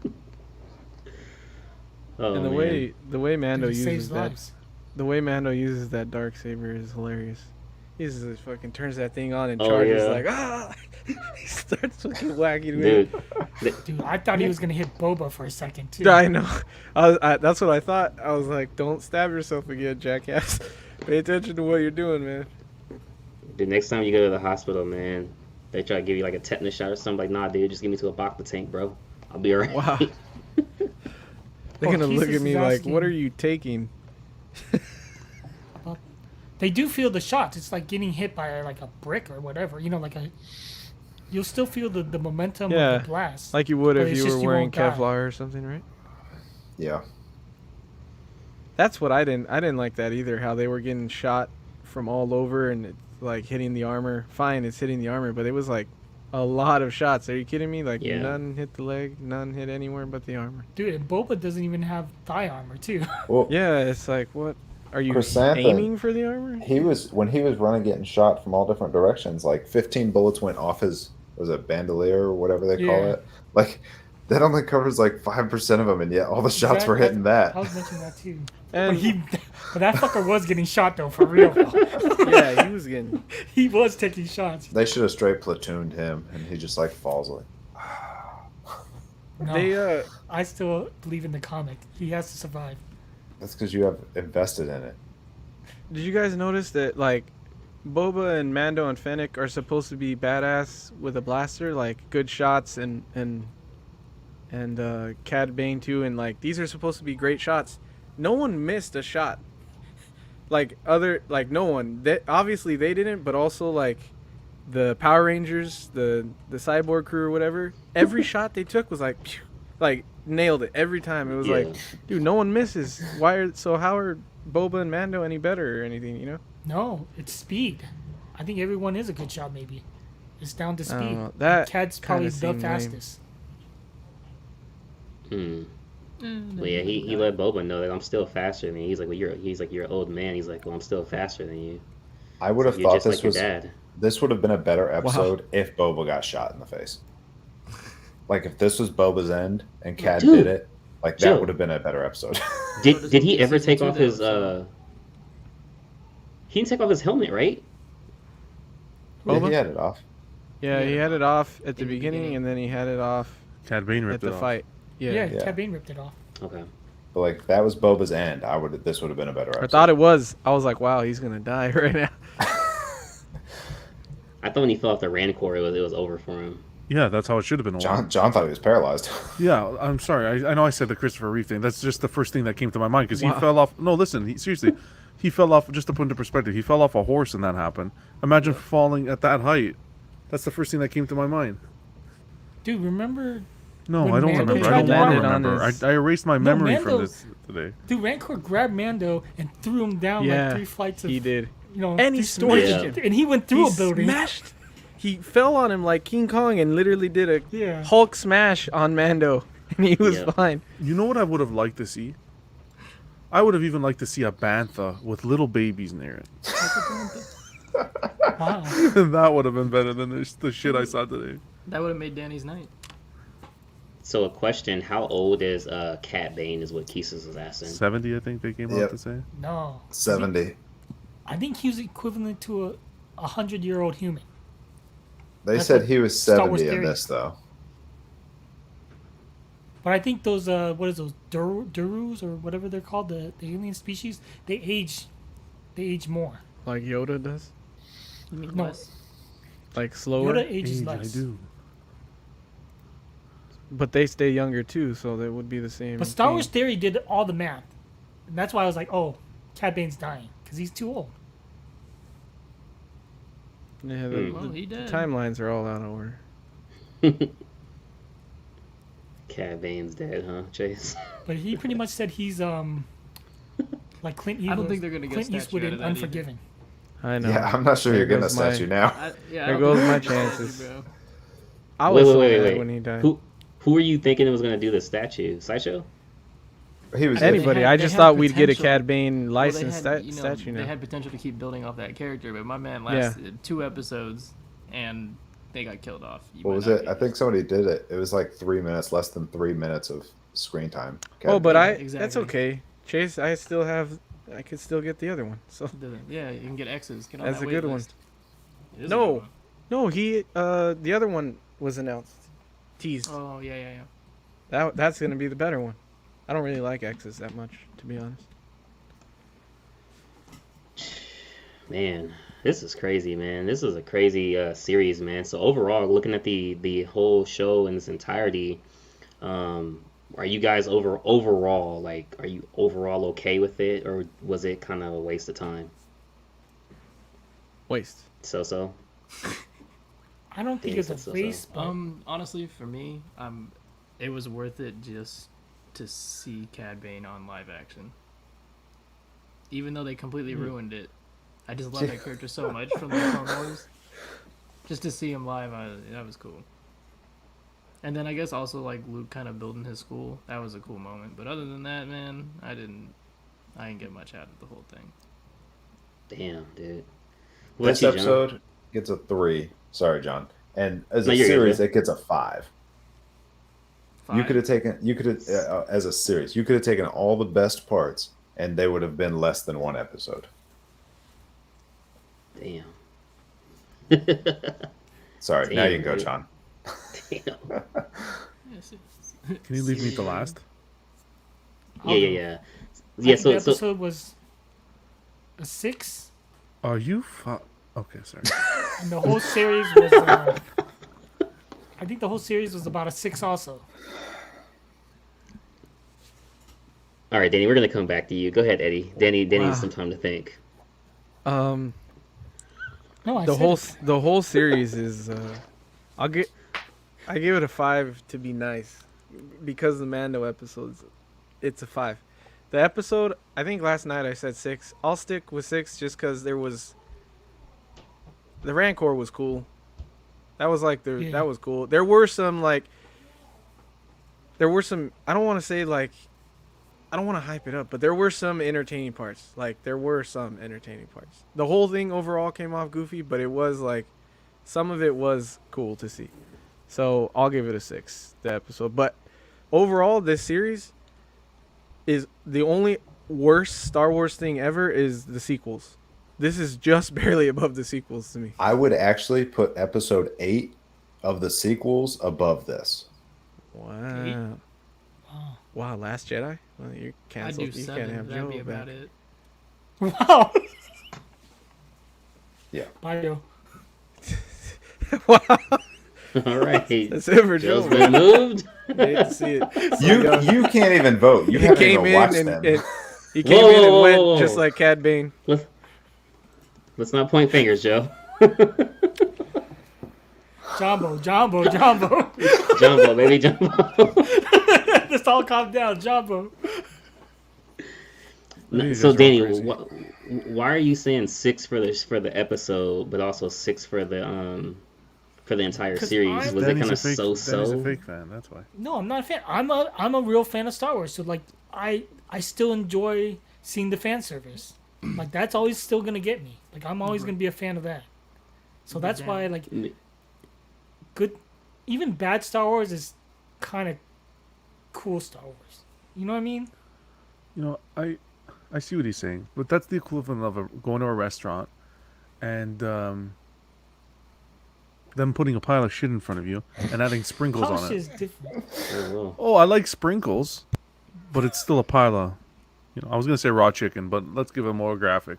Oh, And the man. way Mando Dude, he uses saves that, lives. the way Mando uses that dark saber is hilarious. He just fucking turns that thing on and Oh, charges yeah. like he starts fucking whacking me. Dude, Dude, I thought he was gonna hit Boba for a second too. Yeah, I know. That's what I thought. I was like, don't stab yourself again, jackass. Pay attention to what you're doing, man. the next time you go to the hospital, man, they try to give you like a tetanus shot or something. Like, nah, dude, just give me to a Bacta tank, bro. I'll be alright. Wow. They're Oh, gonna look Jesus at me is like, asking- what are you taking? They do feel the shots. It's like getting hit by like a brick or whatever. Like you'll still feel the momentum Yeah, of the blast. Like you would But if it's you just were you wearing won't die. Kevlar or something, right? Yeah. That's what I didn't like that either. How they were getting shot from all over and it's like hitting the armor. Fine, it's hitting the armor, but it was like a lot of shots. Are you kidding me? Like Yeah. none hit the leg, none hit anywhere but the armor. Dude, and Boba doesn't even have thigh armor too. Well, Yeah, it's like what? Are you Chrysanthemum- aiming for the armor? when he was running, getting shot from all different directions. Like 15 bullets went off his bandolier or whatever they call Yeah. it. Like that only covers like 5% of them, and yet all the shots were hitting that. I was mentioning that too. And But that fucker was getting shot though, for real. Though. yeah, he was getting. He was taking shots. They should have straight platooned him, and he just like falls like. No, They I still believe in the comic. He has to survive. That's because you have invested in it. Did you guys notice that like Boba and Mando and Fennec are supposed to be badass with a blaster, like good shots, and Cad Bane too, and like these are supposed to be great shots. No one missed a shot. No one. That obviously they didn't, but also like the Power Rangers, the Cyborg crew or whatever. Every shot they took was like, phew, like nailed it every time. It was Yeah. like, dude, no one misses. How are Boba and Mando any better or anything? You know? No, it's speed. I think everyone is a good shot. Maybe it's down to I don't speed. know. That Cad's kinda probably the seemed lame. fastest. Well, yeah, he let Boba know that I'm still faster than you. He's like, well, you're an old man. He's like, well, I'm still faster than you. I would have You're thought just this like your was dad. this would have been a better episode if Boba got shot in the face. Like if this was Boba's end and Cad Dude. did it, like that Joe. would have been a better episode. Did he ever Season take two off though, his so- He didn't take off his helmet, right? Yeah, Boba? he had it off. Yeah, he had it off at the In the beginning, beginning. and then he had it off Cad Bane at ripped the it off. fight. Yeah, Yeah. Cad Bane ripped it off. Okay. But like that was Boba's end. This would have been a better episode. I thought it was. I was like, wow, he's gonna die right now. I thought when he fell off the Rancor, it was over for him. Yeah, that's how it should have been. A while. John thought he was paralyzed. Yeah, I'm sorry. I know I said the Christopher Reeve thing. That's just the first thing that came to my mind because Wow. he fell off. No, listen, seriously, he fell off. Just to put into perspective, he fell off a horse and that happened. Imagine falling at that height. That's the first thing that came to my mind. Dude, remember? No, When I don't Mando remember. I tried don't to want to land on remember. his- I erased my No, memory from Mando- this today. Dude, Rancor grabbed Mando and threw him down Yeah, like 3 flights of. he did. And he threw storched some- him. And he went through He a building. smashed. He fell on him like King Kong and literally did a Yeah. Hulk smash on Mando, and he was Yeah. fine. You know what I would have liked to see? I would have even liked to see a bantha with little babies near it. Wow. That would have been better than the shit I saw today. That would have made Danny's night. So a question: how old is Cat Bane? Is what Keesus was asking. 70, I think they came out Yep. to say. No. 70. I think he was equivalent to a 100-year-old human. They That's said what he was Star Wars 70 in theory. this though. But I think those what is those Durus or whatever they're called, the alien species, they age more. Like Yoda does. You mean No. less? Like slower. Yoda ages Age, I less. do. But they stay younger too, so they would be the same. But Star Wars thing. Theory did all the math, and that's why I was like, oh, Cad Bane's dying because he's too old. Yeah, Well, he the did. timelines are all out of order. Cad Bane's dead, huh, Chase? But he pretty much said he's like Clint Eastwood. I don't think they're gonna get a Clint Eastwood statue out in of that either. Unforgiven. I know. Yeah, I'm not sure There you're getting a goes my- statue now. Yeah, There I don't goes think my they're gonna get a chances. statue, bro. I was so wait, mad wait. when he died. Who were you thinking was gonna do the statue? Sideshow? He was Anybody. They I had- just they had thought we'd get a potential. Cad Bane Well, licensed they had, you know, statue They now. had potential to keep building off that character, but my man Yeah. lasted 2 episodes, and they got killed off. You What might was not it? be I think somebody did it. It was like 3 minutes, less than 3 minutes of screen time. Oh, but Yeah, that's exactly. okay. Chase, I could still get the other one. So Yeah, you can get X's. Get on That's that a good wait one. list. It is a No. good one. no, the other one was announced, teased. Oh yeah. That's gonna be the better one. I don't really like X's that much, to be honest. Man, this is crazy, man. This is a crazy series, man. So overall, looking at the whole show in its entirety, are you guys overall like, are you overall okay with it, or was it kind of a waste of time? Waste. So. I don't think Yeah, it's a so. waste, but Honestly, for me, it was worth it just to see Cad Bane on live action. Even though they completely ruined it, I just love that character so much from the Clone Wars. Just to see him live, that was cool. And then I guess also like Luke kind of building his school, that was a cool moment. But other than that, man, I didn't get much out of the whole thing. Damn, dude. This What you, John? episode gets a 3. Sorry, John. And as No, a you're good, series, man. it gets a 5. You could have taken, as a series, you could have taken all the best parts, and they would have been less than 1 episode. Damn. Sorry, now Damn, you can go, dude. John. Damn. Can you leave me the last? Yeah. I Yeah, think the so episode was a 6, Are you Okay, sorry. and the whole series was. I think the whole series was about a 6 also. all right, Danny, we're gonna come back to you. Go ahead, Eddie. Danny Wow. needs some time to think. No, I The said whole it. the whole series is I give it a 5 to be nice, because the Mando episodes, it's a 5. The episode, I think last night I said 6. I'll stick with 6 just because the Rancor was cool. That was like Yeah. that was cool. There were some I don't want to say like, I don't want to hype it up, but there were some entertaining parts. The whole thing overall came off goofy, but it was like, some of it was cool to see. So I'll give it a 6, the episode. But overall, this series is the only worst Star Wars thing ever is the sequels. This is just barely above the sequels to me. I would actually put episode 8 of the sequels above this. Wow. Wow, Last Jedi? Well, you're I'd canceled. do You 7. can't have That'd Joe be back. about it. Wow. Yeah. Bye, Joe. Wow. All right. That's it for Joe. Joe's been moved. Hate to see it. You can't even vote. You He haven't came even in watched and, them. he came in and Whoa. went just like Cad Bane. Let's not point fingers, Joe. Jumbo. Jumbo, baby, Jumbo. Let's all calm down, Jumbo. These So are Danny, crazy. why are you saying 6 for the episode, but also 6 for the entire 'Cause series? Was it kind of Danny's a so? fake fan. That's why. No, I'm not a fan. I'm a real fan of Star Wars. So like, I still enjoy seeing the fan service. Like that's always still gonna get me. Like I'm always gonna be a fan of that. So that's why like good, even bad Star Wars is kind of cool Star Wars. You know what I mean? You know, I see what he's saying, but that's the equivalent of going to a restaurant and them putting a pile of shit in front of you and adding sprinkles Polish on it. is different. Very well. Oh, I like sprinkles, but it's still a pile of, I was gonna say raw chicken, but let's give a more graphic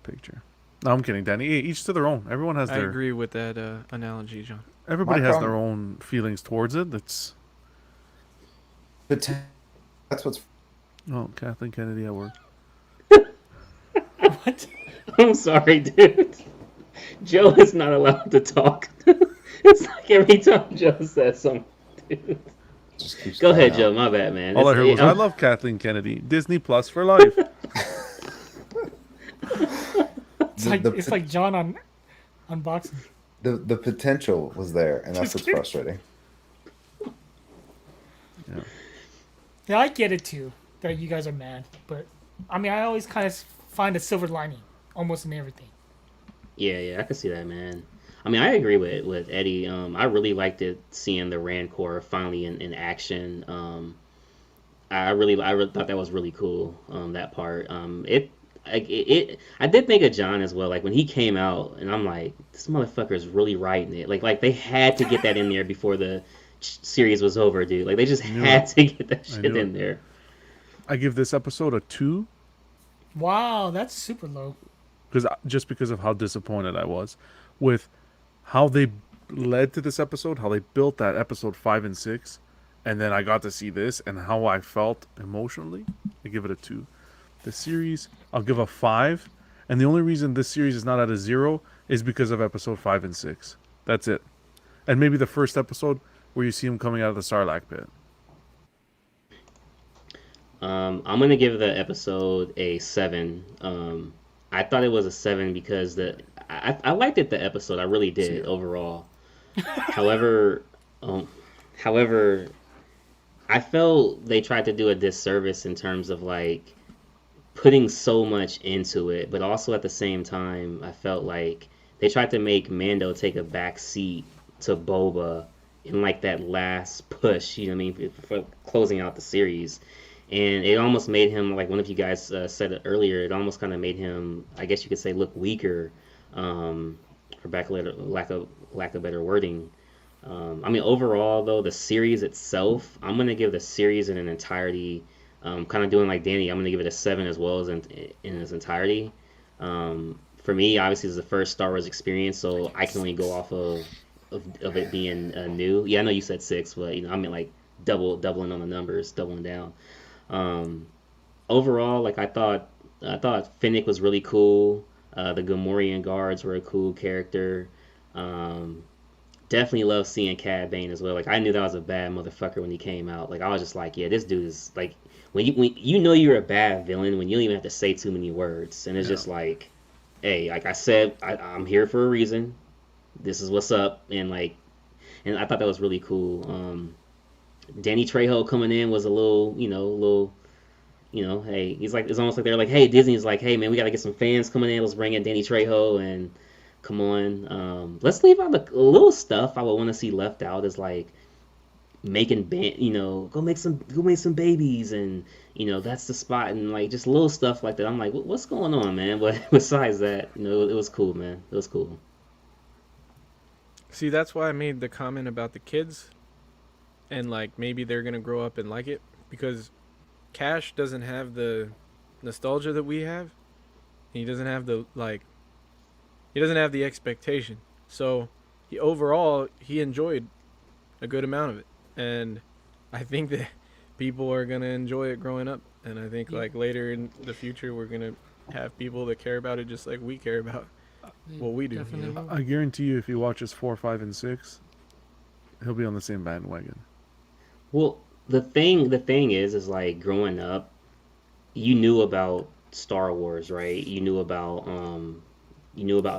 picture. No, I'm kidding, Danny. Each to their own. Everyone has I their. agree with that analogy, John. Everybody My has problem- their own feelings towards it. But that's what's Oh, Kathleen Kennedy at work. What? I'm sorry, dude. Joe is not allowed to talk. It's like every time Joe says something, dude. just keeps Go ahead, coming Joe. out. My bad, man. All I heard was, I love Kathleen Kennedy. Disney Plus for life. It's like John on unboxing. The potential was there, and that's Just what's kidding. frustrating. Yeah, I get it too that you guys are mad, but I mean, I always kind of find a silver lining almost in everything. Yeah, I can see that, man. I mean, I agree with Eddie. I really liked it seeing the Rancor finally in action. I really thought that was really cool. That part. I did think of John as well. Like when he came out, and I'm like, this motherfucker is really writing it. Like they had to get that in there before the series was over, dude. Like they just had to get that shit knew in it. there. I give this episode a 2 Wow, that's super low. because of how disappointed I was with how they led to this episode, how they built that episode 5 and 6, and then I got to see this and how I felt emotionally. I give it a 2. The series, I'll give a 5, and the only reason this series is not at a 0 is because of episode 5 and 6. That's it. And maybe the first episode where you see him coming out of the Sarlacc pit. I'm gonna give the episode a 7. I thought it was a 7 because I liked it, the episode. I really did overall. However, however, I felt they tried to do a disservice in terms of like putting so much into it, but also at the same time, I felt like they tried to make Mando take a back seat to Boba in like that last push, you know what I mean, for closing out the series. And it almost made him, like one of you guys said it earlier, it almost kind of made him, I guess you could say, look weaker, for lack of better wording. I mean, overall, though, the series itself, I'm going to give the series in an entirety, kind of doing like Danny, I'm going to give it a 7 as well as in its entirety. For me, obviously, it's the first Star Wars experience, so I can only go off of it being new. Yeah, I know you said 6, but, I mean, like, doubling on the numbers, doubling down. Overall, like, I thought Finnick was really cool. The Gamorrean guards were a cool character. Definitely love seeing Cad Bane as well. Like I knew that was a bad motherfucker when he came out. Like I was just like, yeah, this dude is like when you know you're a bad villain when you don't even have to say too many words, and it's just like, hey, like I said, I'm here for a reason. This is what's up, and I thought that was really cool. Danny Trejo coming in was a little, hey, he's like, it's almost like they're like, hey, Disney's like, hey man, we gotta get some fans coming in. Let's bring in Danny Trejo and. Come on, let's leave out the little stuff I would want to see left out is like making go make some babies and that's the spot and like just little stuff like that. I'm like, what's going on, man? But besides that, it was cool, man. It was cool. See, that's why I made the comment about the kids and like maybe they're gonna grow up and like it because Cash doesn't have the nostalgia that we have. He doesn't have the He doesn't have the expectation. So he enjoyed a good amount of it. And I think that people are going to enjoy it growing up. And I think like later in the future, we're going to have people that care about it just like we care about what we do. Definitely will. I guarantee you if he watches 4, 5, and 6, he'll be on the same bandwagon. Well, the thing is like growing up, you knew about Star Wars, right? You knew about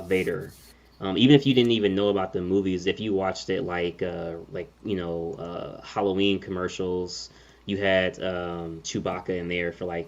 Vader. Even if you didn't even know about the movies, if you watched it Halloween commercials, you had Chewbacca in there for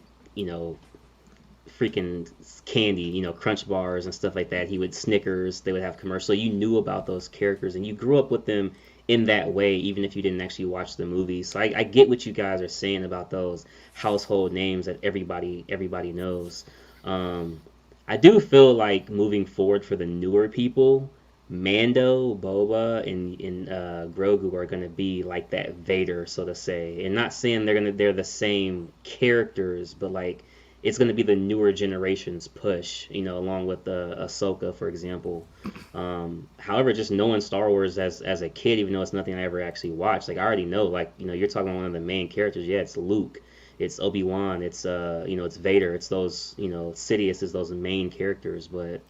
freaking candy, Crunch bars and stuff like that. He would Snickers, they would have commercials. So you knew about those characters and you grew up with them in that way, even if you didn't actually watch the movies. So I get what you guys are saying about those household names that everybody knows. I do feel like moving forward for the newer people, Mando, Boba, and Grogu are gonna be like that Vader, so to say. And not saying they're the same characters, but like it's gonna be the newer generation's push, along with Ahsoka, for example. However, just knowing Star Wars as a kid, even though it's nothing I ever actually watched, like I already know, like you're talking about one of the main characters. Yeah, it's Luke, it's Obi-Wan, it's Vader, it's those, Sidious is those main characters, but.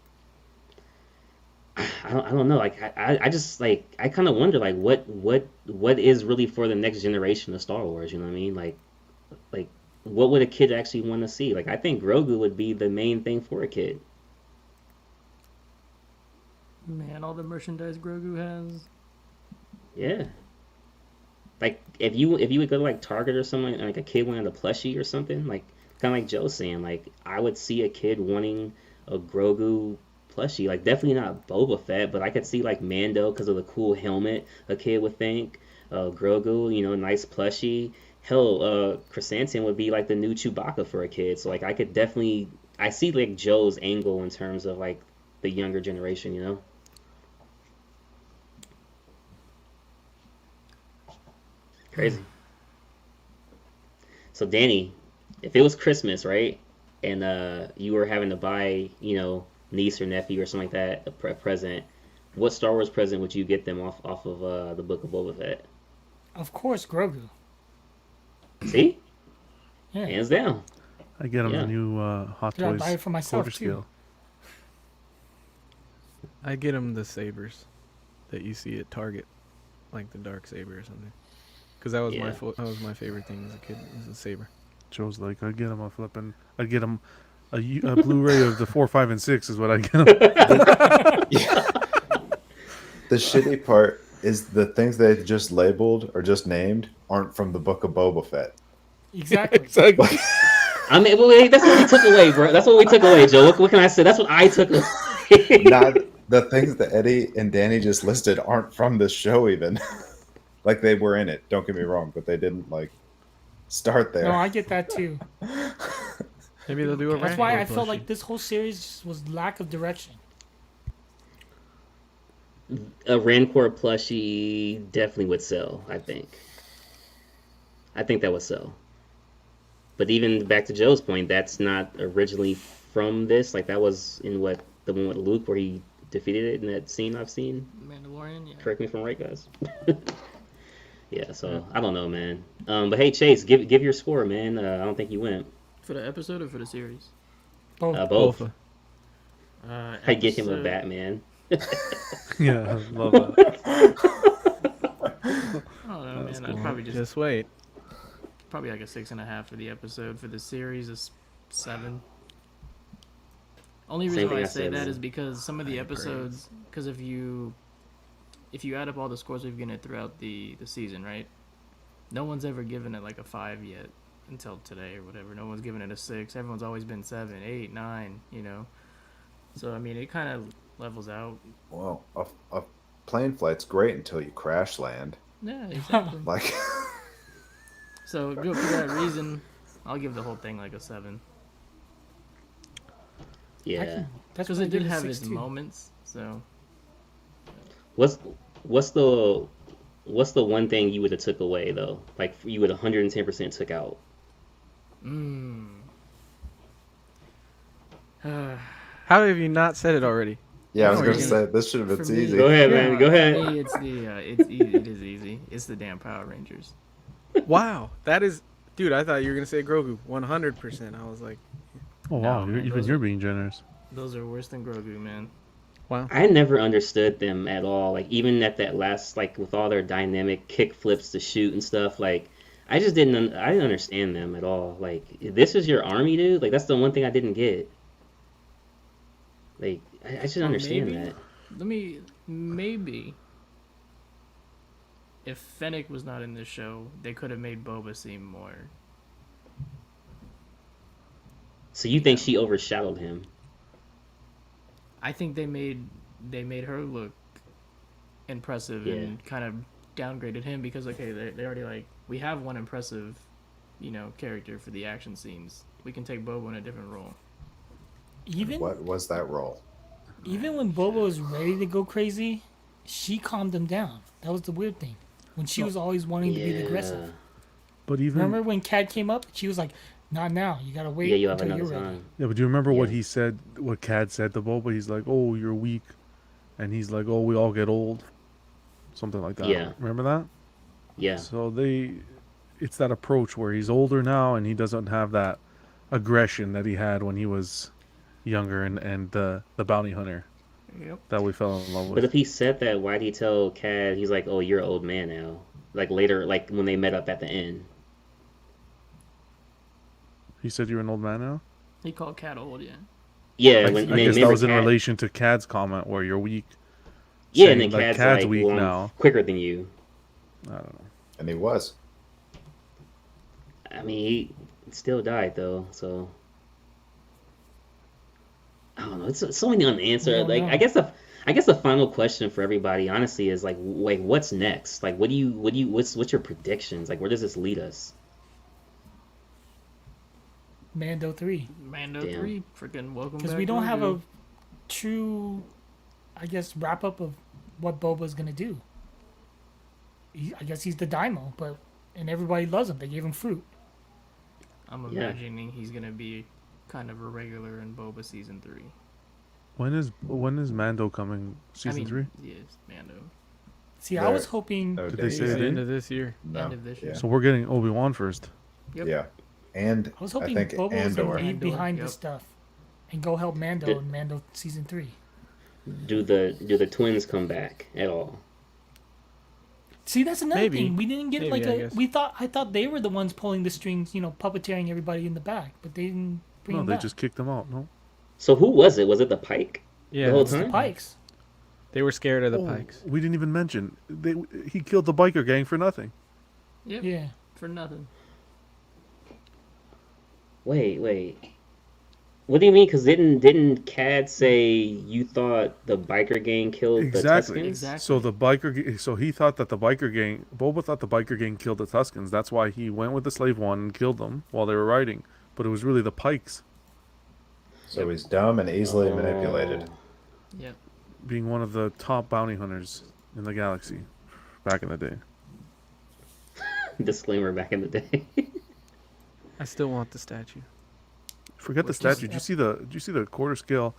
I don't know. Like I just like I kind of wonder like what is really for the next generation of Star Wars. You know what I mean? Like what would a kid actually want to see? Like I think Grogu would be the main thing for a kid. Man, all the merchandise Grogu has. Yeah. Like if you would go to like Target or something, and like a kid wanted a plushie or something, like kind of like Joe's saying, like I would see a kid wanting a Grogu plushie. Like definitely not Boba Fett, but I could see like Mando because of the cool helmet a kid would think. Grogu, nice plushie. Hell, Chrysanthemum would be like the new Chewbacca for a kid. So like I see like Joe's angle in terms of like the younger generation. Crazy. So Danny, if it was Christmas, right, and you were having to buy, niece or nephew or something like that a present, what Star Wars present would you get them off of the Book of Boba Fett? Of course, Grogu. See, Yeah. hands down. I get him Yeah. a new Hot Dude, I'd Toys buy it for myself, quarter too. scale. I get him the sabers that you see at Target, like the dark saber or something. Because that was Yeah. that was my favorite thing as a kid. Was a saber. Joe's like, I get him a flipping. I get him a Blu-ray of the 4, 5, and 6 is what I get him. The shitty part is the things they just labeled or just named aren't from the Book of Boba Fett. Exactly. Exactly. I mean, well, that's what we took away, bro. That's what we took away, Joe. What can I say? That's what I took away. Not the things that Eddie and Danny just listed aren't from this show even. Like they were in it, don't get me wrong, but they didn't like start there. No, I get that too. Maybe they'll do a That's why I Rancor felt plushie. like this whole series just was lack of direction. A Rancor plushie definitely would sell, I think. I think that would sell. But even back to Joe's point, that's not originally from this. Like that was in the one with Luke where he defeated it in that scene I've seen. Mandalorian, yeah. Correct me if I'm right, guys. Yeah, so I don't know, man. But hey, Chase, give your score, man. I don't think you went. For the episode or for the series? Both. Both. Uh, I'd get him a episode- Batman. Yeah, I love that. I don't know, man. I'd probably Just wait. probably like a 6.5 for the episode. For the series, is 7. Only Same reason thing why I I say said, that man. is because some of the episodes, because if you add up all the scores we've given it throughout the season, right? No one's ever given it like a 5 yet until today or whatever. No one's given it a 6. Everyone's always been 7, 8, 9. So I mean, it kind of levels out. Well, a plane flight's great until you crash land. Yeah, exactly. Like So for that reason, I'll give the whole thing like a 7. Yeah. That's Because what it did I have did its moments. So What's the one thing you would have took away though? Like you would 110% took out. How have you not said it already? yeah, I was No, gonna yeah. say this should have been For me- easy. Go ahead, Yeah, man. Go for ahead. me, it's it is easy. It's the damn Power Rangers. Wow, that is, dude. I thought you were gonna say Grogu. 100%. I was like, Oh wow, No, man, even those you're are- being generous. Those are worse than Grogu, man. wow. I never understood them at all. Like even at that last, like with all their dynamic kick flips to shoot and stuff. Like I didn't understand them at all. Like this is your army, dude. Like that's the one thing I didn't get. Like I should Or understand maybe- that. Maybe if Fennec was not in this show, they could have made Boba seem more. So you think she overshadowed him? I think they made her look impressive and kind of downgraded him because they already like we have one impressive, character for the action scenes. We can take Boba in a different role. Even What was that role? Even when Boba was ready to go crazy, she calmed him down. That was the weird thing. When she was always wanting to be the aggressive. But even Remember when Cad came up? She was like, "Not now. You gotta wait Yeah, you have until another you're ready." time. yeah, but do you remember what Yeah. he said? What Cad said to Boba? He's like, "Oh, you're weak," and he's like, "Oh, we all get old," something like that. Yeah. Remember that? Yeah. So it's that approach where he's older now and he doesn't have that aggression that he had when he was younger and the bounty hunter Yep. that we fell in love But with. if he said that, why did he tell Cad? He's like, "Oh, you're an old man now." Like later, like when they met up at the end. He said you're an old man now. He called Cat old, yeah. Yeah, I, when I they guess that remember was in Cad- relation to Cad's comment where you're weak. Yeah, and saying then that Cad's like, weak "Well, I'm now. quicker than you." I don't know. And he was. I mean, he still died though, so I don't know. It's so many unanswered. don't Like, know. I guess the final question for everybody, honestly, is like, what's next? Like, what's your predictions? Like, where does this lead us? Mando 3. Mando Damn. 3, freaking welcome back. Because we don't have a Grogu. true, I guess, wrap up of what Boba's gonna do. I guess he's the Daimo, and everybody loves him. They gave him fruit. I'm Yeah. imagining he's gonna be kind of a regular in Boba season 3. When is Mando coming? Season 3? Yes, Mando. See, I was hoping. No Did they date say yet. it the in? end of this year. No. End of this year. Yeah. So we're getting Obi-Wan first. Yep. Yeah. And I was I hoping think Boba was Andor. gonna leave Andor, behind yep. the stuff and go help Mando Did- in Mando season 3. Do the twins come back at all? See, that's another Maybe. thing. We didn't get Maybe, I guess. I thought they were the ones pulling the strings, puppeteering everybody in the back, but they didn't bring No, them they back. just kicked him out. No. So who was it? Was it the Pike? Yeah, The whole It's the time? Pikes. they were scared of the Oh, Pikes. we didn't even mention he killed the biker gang for nothing. Yep. Yeah. For nothing. Wait. What do you mean? Because didn't Cad say you thought the biker gang killed the Exactly. Tuscans? Exactly. So so he thought that Boba thought the biker gang killed the Tuscans. That's why he went with the slave one and killed them while they were riding. But it was really the Pikes, So he's dumb and easily Oh. manipulated. Yep. being one of the top bounty hunters in the galaxy back in the day. Disclaimer back in the day. I still want the statue. Forget the Which is- statue. Did you see the quarter scale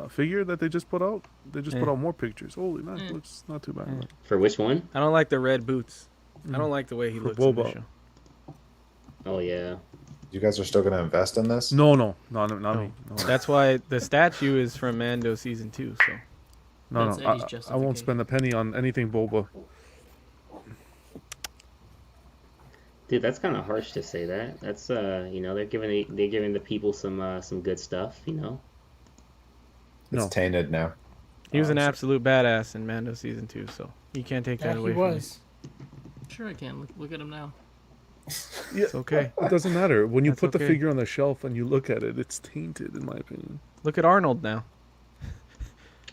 figure that they just put out? They just put Eh. out more pictures. Holy man, it looks not too bad. Eh. For which one? I don't like the red boots. I don't like the way he For looks in the Boba. show. Oh yeah. You guys are still going to invest in this? No, not me. No. No, That's why the statue is from Mando season 2. So no. That's I Eddie's won't spend a penny on anything Boba. Dude, that's kind of harsh to say that. That's they're giving the people some good stuff, It's No. tainted now. he was an I'm sorry. absolute badass in Mando season 2. So you can't take that That away he from me. was. Sure I can. Look at him now. It's okay. It doesn't matter. When you That's put the okay. figure on the shelf and you look at it, it's tainted, in my opinion. Look at Arnold now.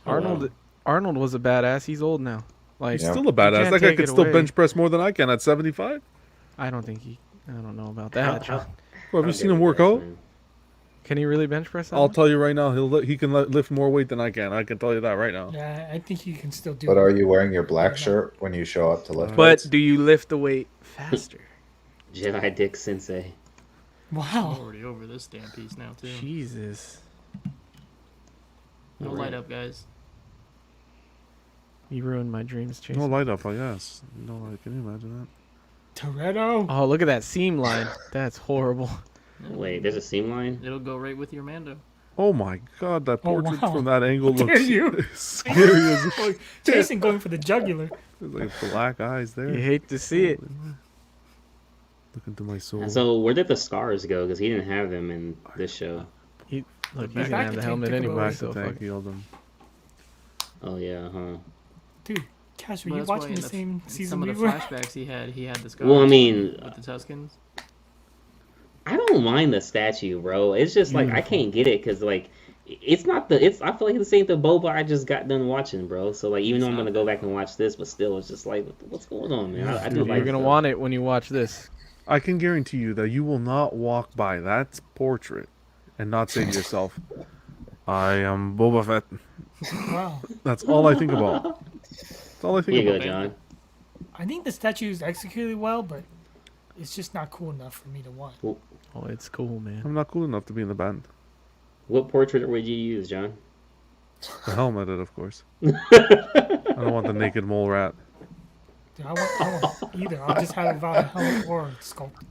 Oh, Arnold wow. Arnold was a badass. He's old now. Like Yeah. Still a badass. can't That guy take could it still away. bench press more than I can at 75. I don't think he. I don't know about How- that. how- Well, have how you seen good him is work that, out? man? Can he really bench press that I'll much? tell you right now, he can lift more weight than I can. I can tell you that right now. Yeah, I think he can still do But it. are you wearing your black shirt when you show up to lift But weights? do you lift the weight faster? Jedi Dick Sensei. I'm Wow. already over this damn piece now too. Jesus. No Alright. light up, guys. You ruined my dreams, Chase. No light up, I guess. No light. Can you imagine that? Toretto. Oh, look at that seam line. That's horrible. Wait, there's a seam line? It'll go right with your Mando. Oh my god, that Oh, portrait wow. from that angle Dare looks you. scary as fuck. Jason going for the jugular. There's like black eyes there. You hate to see it. Look into my soul. So where did the scars go? Because he didn't have them in this show. Look, he's Back gonna have to the tank helmet took it anyway, away. Back so to fuck tank it. healed him. Oh yeah, huh? Dude, Cash, were But you that's why watching in the same some season of we the were? flashbacks he had the scars. Well, I mean, with the Tuscans. I don't mind the statue, bro. It's just like I can't get it because like it's not the it's. I feel like this ain't the Boba I just got done watching, bro. So like even though I'm gonna go back and watch this, but still it's just like what's going on, man? I do Dude, like you're gonna stuff. want it when you watch this. I can guarantee you that you will not walk by that portrait and not say to yourself, I am Boba Fett. Wow. That's all I think about. That's all I think Here you go, about. John. I think the statue is executed well, but it's just not cool enough for me to want. Oh, it's cool, man. I'm not cool enough to be in the band. What portrait would you use, John? The helmeted, of course. I don't want the naked mole rat. Dude, I want either. I'll just have it without a helmet or sculpt.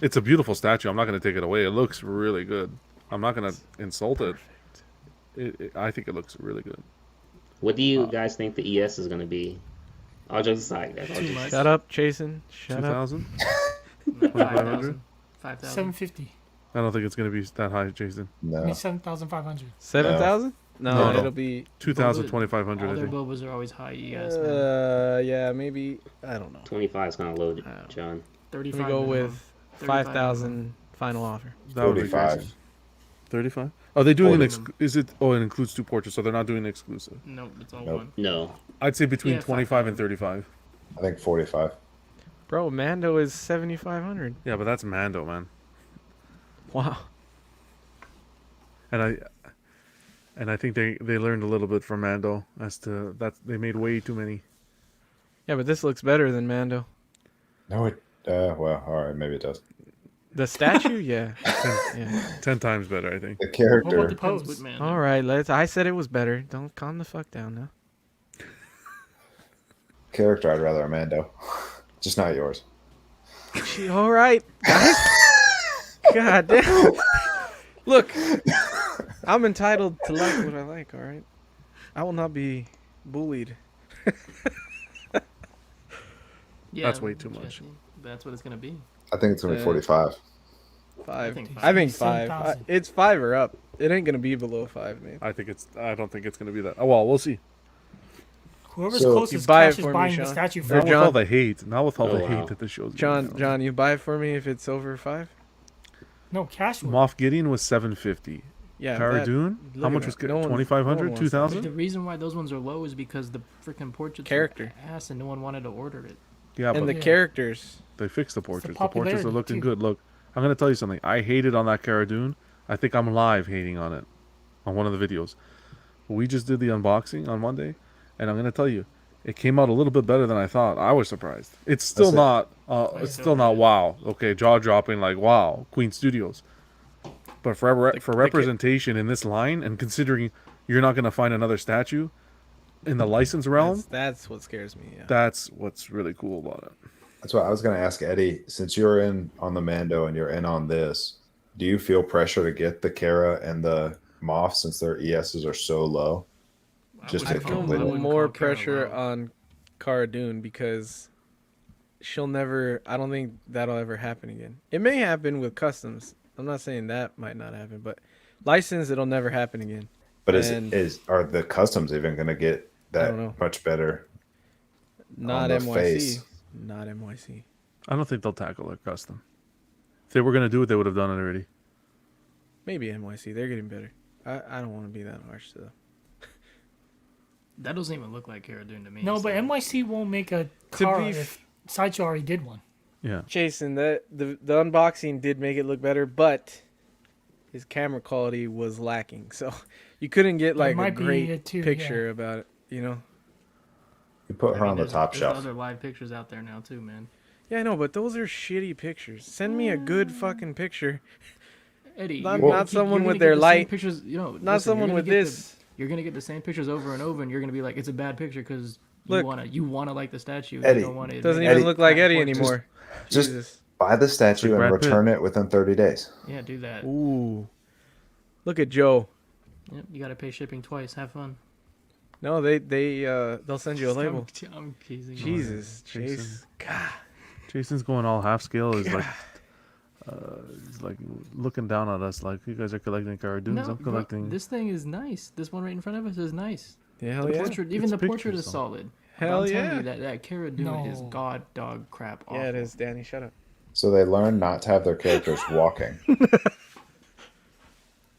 It's a beautiful statue. I'm not going to take it away. It looks really good. I'm not going to insult it. I think it looks really good. What do you guys think the ES is going to be? All jokes aside, guys. All Too jokes much. aside. Shut up, Jason. Shut up. 2,000? 5,000. 5,000. 750. I don't think it's going to be that high, Jason. I No. mean 7,500. 7,000? No, No. it'll be. 2,000, All 2,500, I their think. bobas are always high ES, man. Yeah, maybe. I don't know. 25 is kind of low, Oh. John. 35 Let me go minimum. with 35 5,000 final offer. That would be 45. crazy. 35? Are they doing an Forty. is it? Oh, it includes 2 portraits, so they're not doing exclusive. Nope, it's all Nope. one. No. I'd say between Yeah, 25 and 5,000. 35. I think 45. Bro, Mando is 7,500. Yeah, but that's Mando, man. Wow. And I think they learned a little bit from Mando as to that they made way too many. Yeah, but this looks better than Mando. No, it. Well, all right, maybe it does. The statue, yeah. Yeah. 10 times better, I think. The What about character. the Depends pose? with man. All right, I said it was better. Don't calm the fuck down now. Character, I'd rather Amando. Just not yours. All right, guys. God damn. Look, I'm entitled to like what I like. All right, I will not be bullied. Yeah, That's way too much. Jesse, that's what it's gonna be. I think it's gonna be Uh, 45. 5. think I think 5. 7,000. It's 5 or up. It ain't gonna be below 5, man. I don't think it's going to be that. Oh, well, we'll see. Whoever's So- closest You buy it cash is for me, buying the Sean. statue Not first. with all John. the hate. Not with all Oh, the wow. hate that the show's getting now. John, you buy it for me if it's over 5? No, cash would. Moff Gideon was 750. Yeah. Cara that- Dune? look How at much that. was No one- 2,500? no one wants that. 2,000? The reason why those ones are low is because the freaking portraits Character. are ass and no one wanted to order it. Yeah, And but the Yeah. characters. they fixed the portraits. The portraits popularity, are looking too. good. Look, I'm going to tell you something. I hated on that Cara Dune. I think I'm live hating on it on one of the videos. We just did the unboxing on Monday, and I'm going to tell you, it came out a little bit better than I thought. I was surprised. It's still That's it. not. It's still not wow. Okay, jaw dropping like wow. Queen Studios. But for representation in this line, and considering you're not going to find another statue in the license realm, That's what scares me. Yeah. that's what's really cool about it. That's what I was gonna ask Eddie. Since you're in on the Mando and you're in on this, do you feel pressure to get the Kara and the Moff since their ESs are so low? Just I to feel complete it. more pressure on Cara Dune because she'll never. I don't think that'll ever happen again. It may happen with customs. I'm not saying that might not happen, but license, it'll never happen again. But And- are the customs even gonna get that don't know. much better? Not the NYC. face. Not NYC. I don't think they'll tackle it custom. If they were going to do it, they would have done it already. Maybe NYC. They're getting better. I don't want to be that harsh though. That doesn't even look like Cara Dune to me. No, but so- NYC won't make a To car be if Sideshow already did one. Yeah. Jason, the unboxing did make it look better, but his camera quality was lacking. So you couldn't get like a might be great it too, picture about it, you know? You put I her mean, on the there's- top there's shelf. other live pictures out there now too, man. Yeah, I know, but those are shitty pictures. Send me a good fucking picture. Eddie, Not- you're- not you're someone gonna with get their the same light- Pictures, Not listen, someone you're with gonna get this. You're gonna get the same pictures over and over, and you're gonna be like, it's a bad picture because Look. you wanna like the statue. Eddie, you don't want it. Doesn't Eddie- even look like Eddie Just- anymore. just- Jesus. Buy the statue Like and Brad Pitt. return it within 30 days. Yeah, do that. Ooh. Look at Joe. Yep, you gotta pay shipping twice. Have fun. No, they'll send you a label. I'm teasing. you. Jesus, Jason. Chase. God. Jason's going all half scale. He's like, he's like looking down at us like, you guys are collecting Cara Dunes. No, I'm bro, collecting. this thing is nice. This one right in front of us is nice. Hell The yeah. portrait, even It's the portrait pictures, is though. solid. Hell I'm telling yeah. you that Cara Dune is No. god dog crap. Awful. Yeah, it is. Danny, shut up. So they learn not to have their characters walking.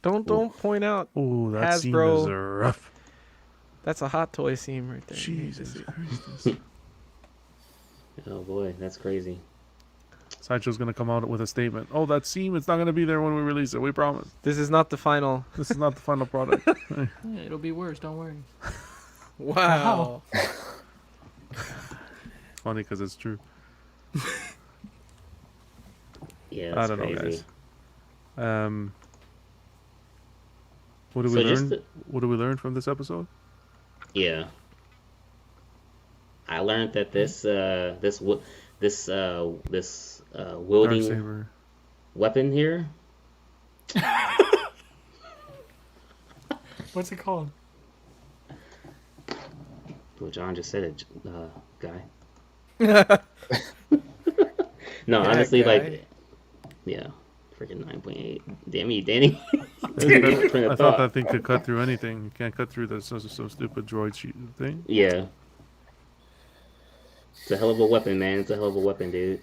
Don't point out. Oh, that scene Hasbro. is rough. That's a hot toy scene right there. Jesus Christ. Oh boy, that's crazy. Sideshow's gonna come out with a statement. Oh, that seam, it's not gonna be there when we release it. We promise. This is not the final. This is not the final product. Yeah, it'll be worse. Don't worry. Wow. Funny because it's true. Yeah, I it's don't know, crazy. guys. What do So we just learn? to- What do we learn from this episode? Yeah. I learned that this wielding Darksaber. weapon here. What's it called? Well, John just said it, guy. No, Yeah, honestly, guy. like, yeah, freaking 9.8. Damn you, Danny. I thought that thing could cut through anything. You can't cut through some stupid droid thing. Yeah. It's a hell of a weapon, man. It's a hell of a weapon, dude.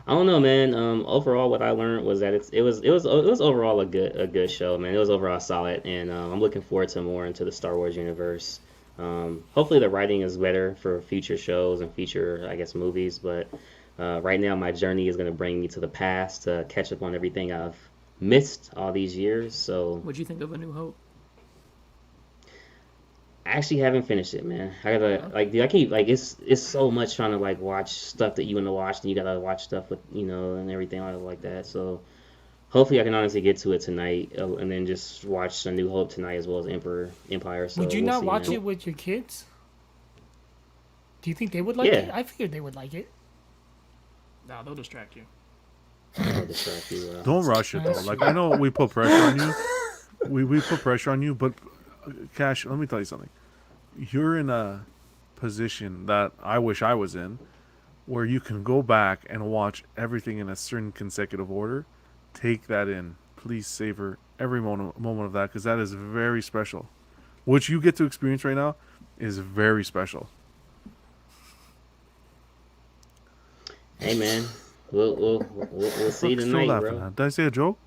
I don't know, man. Overall, what I learned was that it was overall a good show, man. It was overall solid, and I'm looking forward to more into the Star Wars universe. Hopefully, the writing is better for future shows and future, I guess, movies. But right now, my journey is going to bring me to the past to catch up on everything I've missed all these years. So What'd you think of A New Hope? I actually haven't finished it, man. I gotta like, dude, I keep like it's so much trying to like watch stuff that you want to watch, and you gotta watch stuff with and everything like that. So hopefully I can honestly get to it tonight, and then just watch A New Hope tonight as well as Empire. So Would you we'll not see, watch man. it with your kids? Do you think they would like Yeah. it? I figured they would like it. Nah, they'll distract you. I'll distract you, Don't rush it though. That's Like I know we put pressure on you. We put pressure on you, but Cash, let me tell you something. You're in a position that I wish I was in, where you can go back and watch everything in a certain consecutive order. Take that in. Please savor every moment of that, because that is very special. What you get to experience right now is very special. Hey, man, we'll see you Look, still tonight, laughing. bro. Did I say a joke?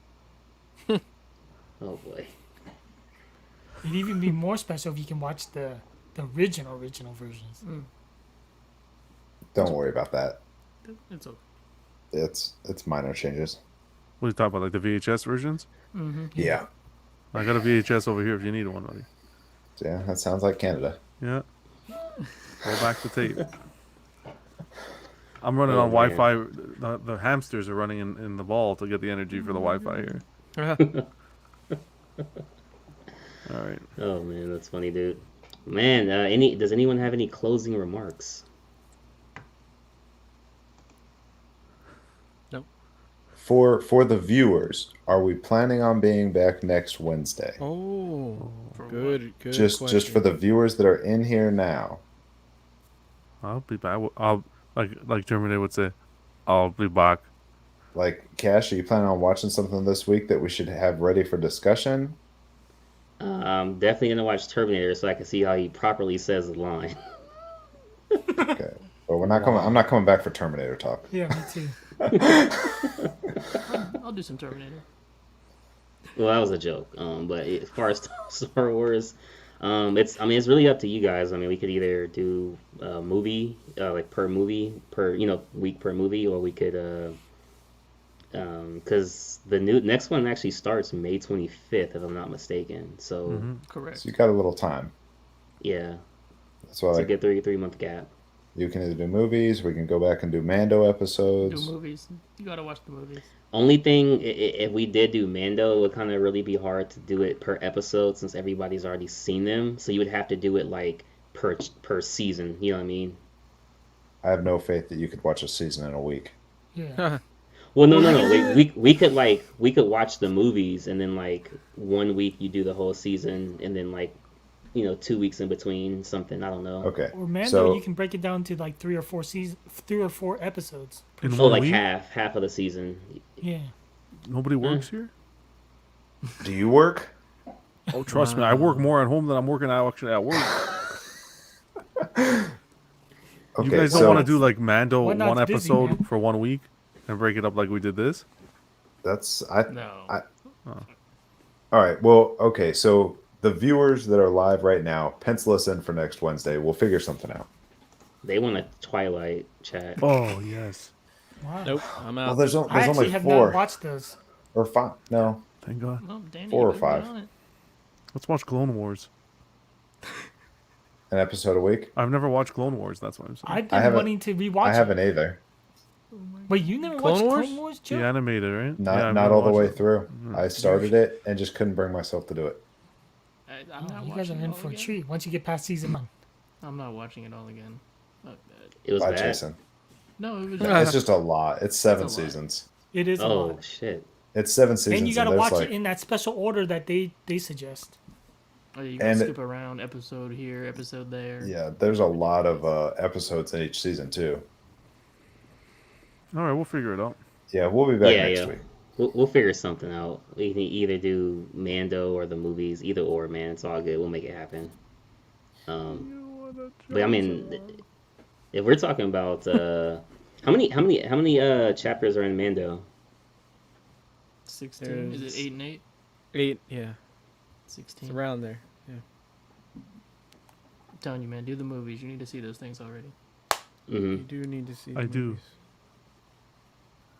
Oh boy. It'd even be more special if you can watch the original versions. Don't worry about that. It's okay. It's minor changes. What are you talking about? Like the VHS versions? Yeah. I got a VHS over here if you need one, buddy. Yeah, that sounds like Canada. Yeah. Go back to tape. I'm running Oh, on man. Wi-Fi. The hamsters are running in the ball to get the energy for the Wi-Fi here. All right. Oh man, that's funny, dude. Man, does anyone have any closing remarks? For the viewers, are we planning on being back next Wednesday? Oh, For good just question. for the viewers that are in here now. I'll be back. I'll like Terminator would say, I'll be back. Like, Cash, are you planning on watching something this week that we should have ready for discussion? I'm definitely gonna watch Terminator so I can see how he properly says the line. Okay. But we're not coming. I'm not coming back for Terminator talk. Yeah, me too. I'll do some Terminator. Well, that was a joke. But as far as Star Wars, it's really up to you guys. I mean, we could either do a movie, like per movie, week per movie, or we could, because the next one actually starts May 25th, if I'm not mistaken. So Correct. So you got a little time. yeah, That's why it's like, like a 3-month gap. you can either do movies. We can go back and do Mando Do episodes. movies. You gotta watch the movies. Only thing, if we did do Mando, it would kind of really be hard to do it per episode since everybody's already seen them. So you would have to do it like per season. You know what I mean? I have no faith that you could watch a season in a week. Yeah. Well, no. We could watch the movies and then like 1 week you do the whole season and then like 2 weeks in between something. I don't know. Okay. Or Mando, So you can break it down to like 3 or 4 episodes. In Oh, one like week? half of the season. Yeah. Nobody works here. do you work? Oh, trust me, I work more at home than I'm working out actually at work. Okay. You guys don't so want to do like Mando Why not? one It's busy, episode man. for 1 week and break it up like we did this? that's No. All right. Well, okay. So the viewers that are live right now, pencil us in for next Wednesday. We'll figure something out. They want a Twilight chat. Oh yes. Wow. Nope, I'm Well, out. there's I only actually have four not watched those. or five. No, Thank God. Well, Danny, 4 you or better get 5. on it. Let's watch Clone Wars. an episode a week. I've never watched Clone Wars. That's what I'm saying. I've I been haven't- wanting to rewatch I haven't it. either. Wait, you never Clone watched Wars? Clone Wars, The Joe? animated, right? Not Yeah, I've not never all the watched way it. through. Mhm. I started it and just couldn't bring myself to do it. I'm Oh, not you guys are watching it in all for a again. treat once you get past season 1. I'm not watching it all again. Fuck that. It was By bad. Jason. No, it was. It's just a lot. It's 7 It's a lot. seasons. It is a Oh lot. shit. It's 7 seasons. And you gotta there's watch like, it in that special order that they suggest. Oh, you can And- skip around episode here, episode there. Yeah, there's a lot of episodes in each season too. All right, we'll figure it out. Yeah, we'll be back Yeah, next yeah. week. We'll figure something out. We can either do Mando or the movies. Either or, man. It's all good. We'll make it happen. But I mean, if we're talking about how many chapters are in Mando? 16. Is it 8 and 8? 8, yeah. 16. It's around there. Yeah. I'm telling you, man, do the movies. You need to see those things already. Mm-hmm. You do need to see the I do. movies.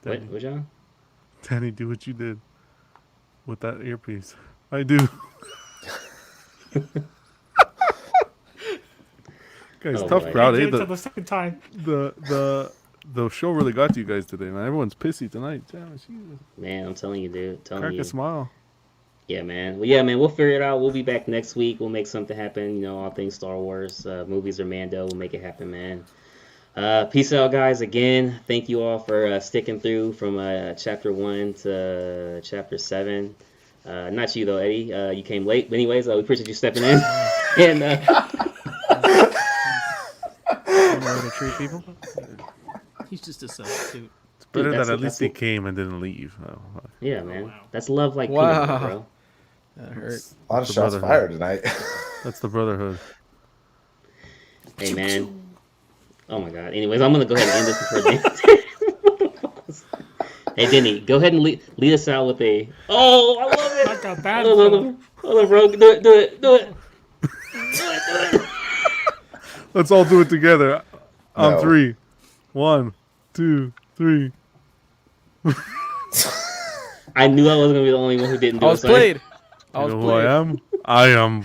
What, Danny, John? Danny, do what you did with that earpiece. I do. Guys, Oh, tough boy. crowd. Did Eh? it till the second time. The show really got to you guys today, man. Everyone's pissy tonight. Damn, Jesus. Man, I'm telling you, dude. Telling Crack you. a smile. Yeah, man. Well, yeah, man. We'll figure it out. We'll be back next week. We'll make something happen. You know, all things Star Wars, movies or Mando. We'll make it happen, man. Peace out, guys. Again, thank you all for sticking through from chapter 1 to chapter 7. Not you though, Eddie. You came late. But anyways, we appreciate you stepping in. And You know how to treat people? He's just a substitute. It's better that's- that at least he that's- came and didn't leave. Oh, yeah, man. wow. That's love like Wow. peanut butter, bro. That hurt. A lot of The shots Brotherhood. fired tonight. that's the brotherhood. Hey, man. Oh my God. Anyways, I'm gonna go ahead and end this before Danny. Hey, Denny, go ahead and lead us out with a. Oh, I love it. Like a bad Hold film. on, bro. Do it. Let's all do it together. On No. 3. 1, 2, 3. I knew I wasn't gonna be the only one who didn't do I it. was so I- played. I You was know who played. I am? I am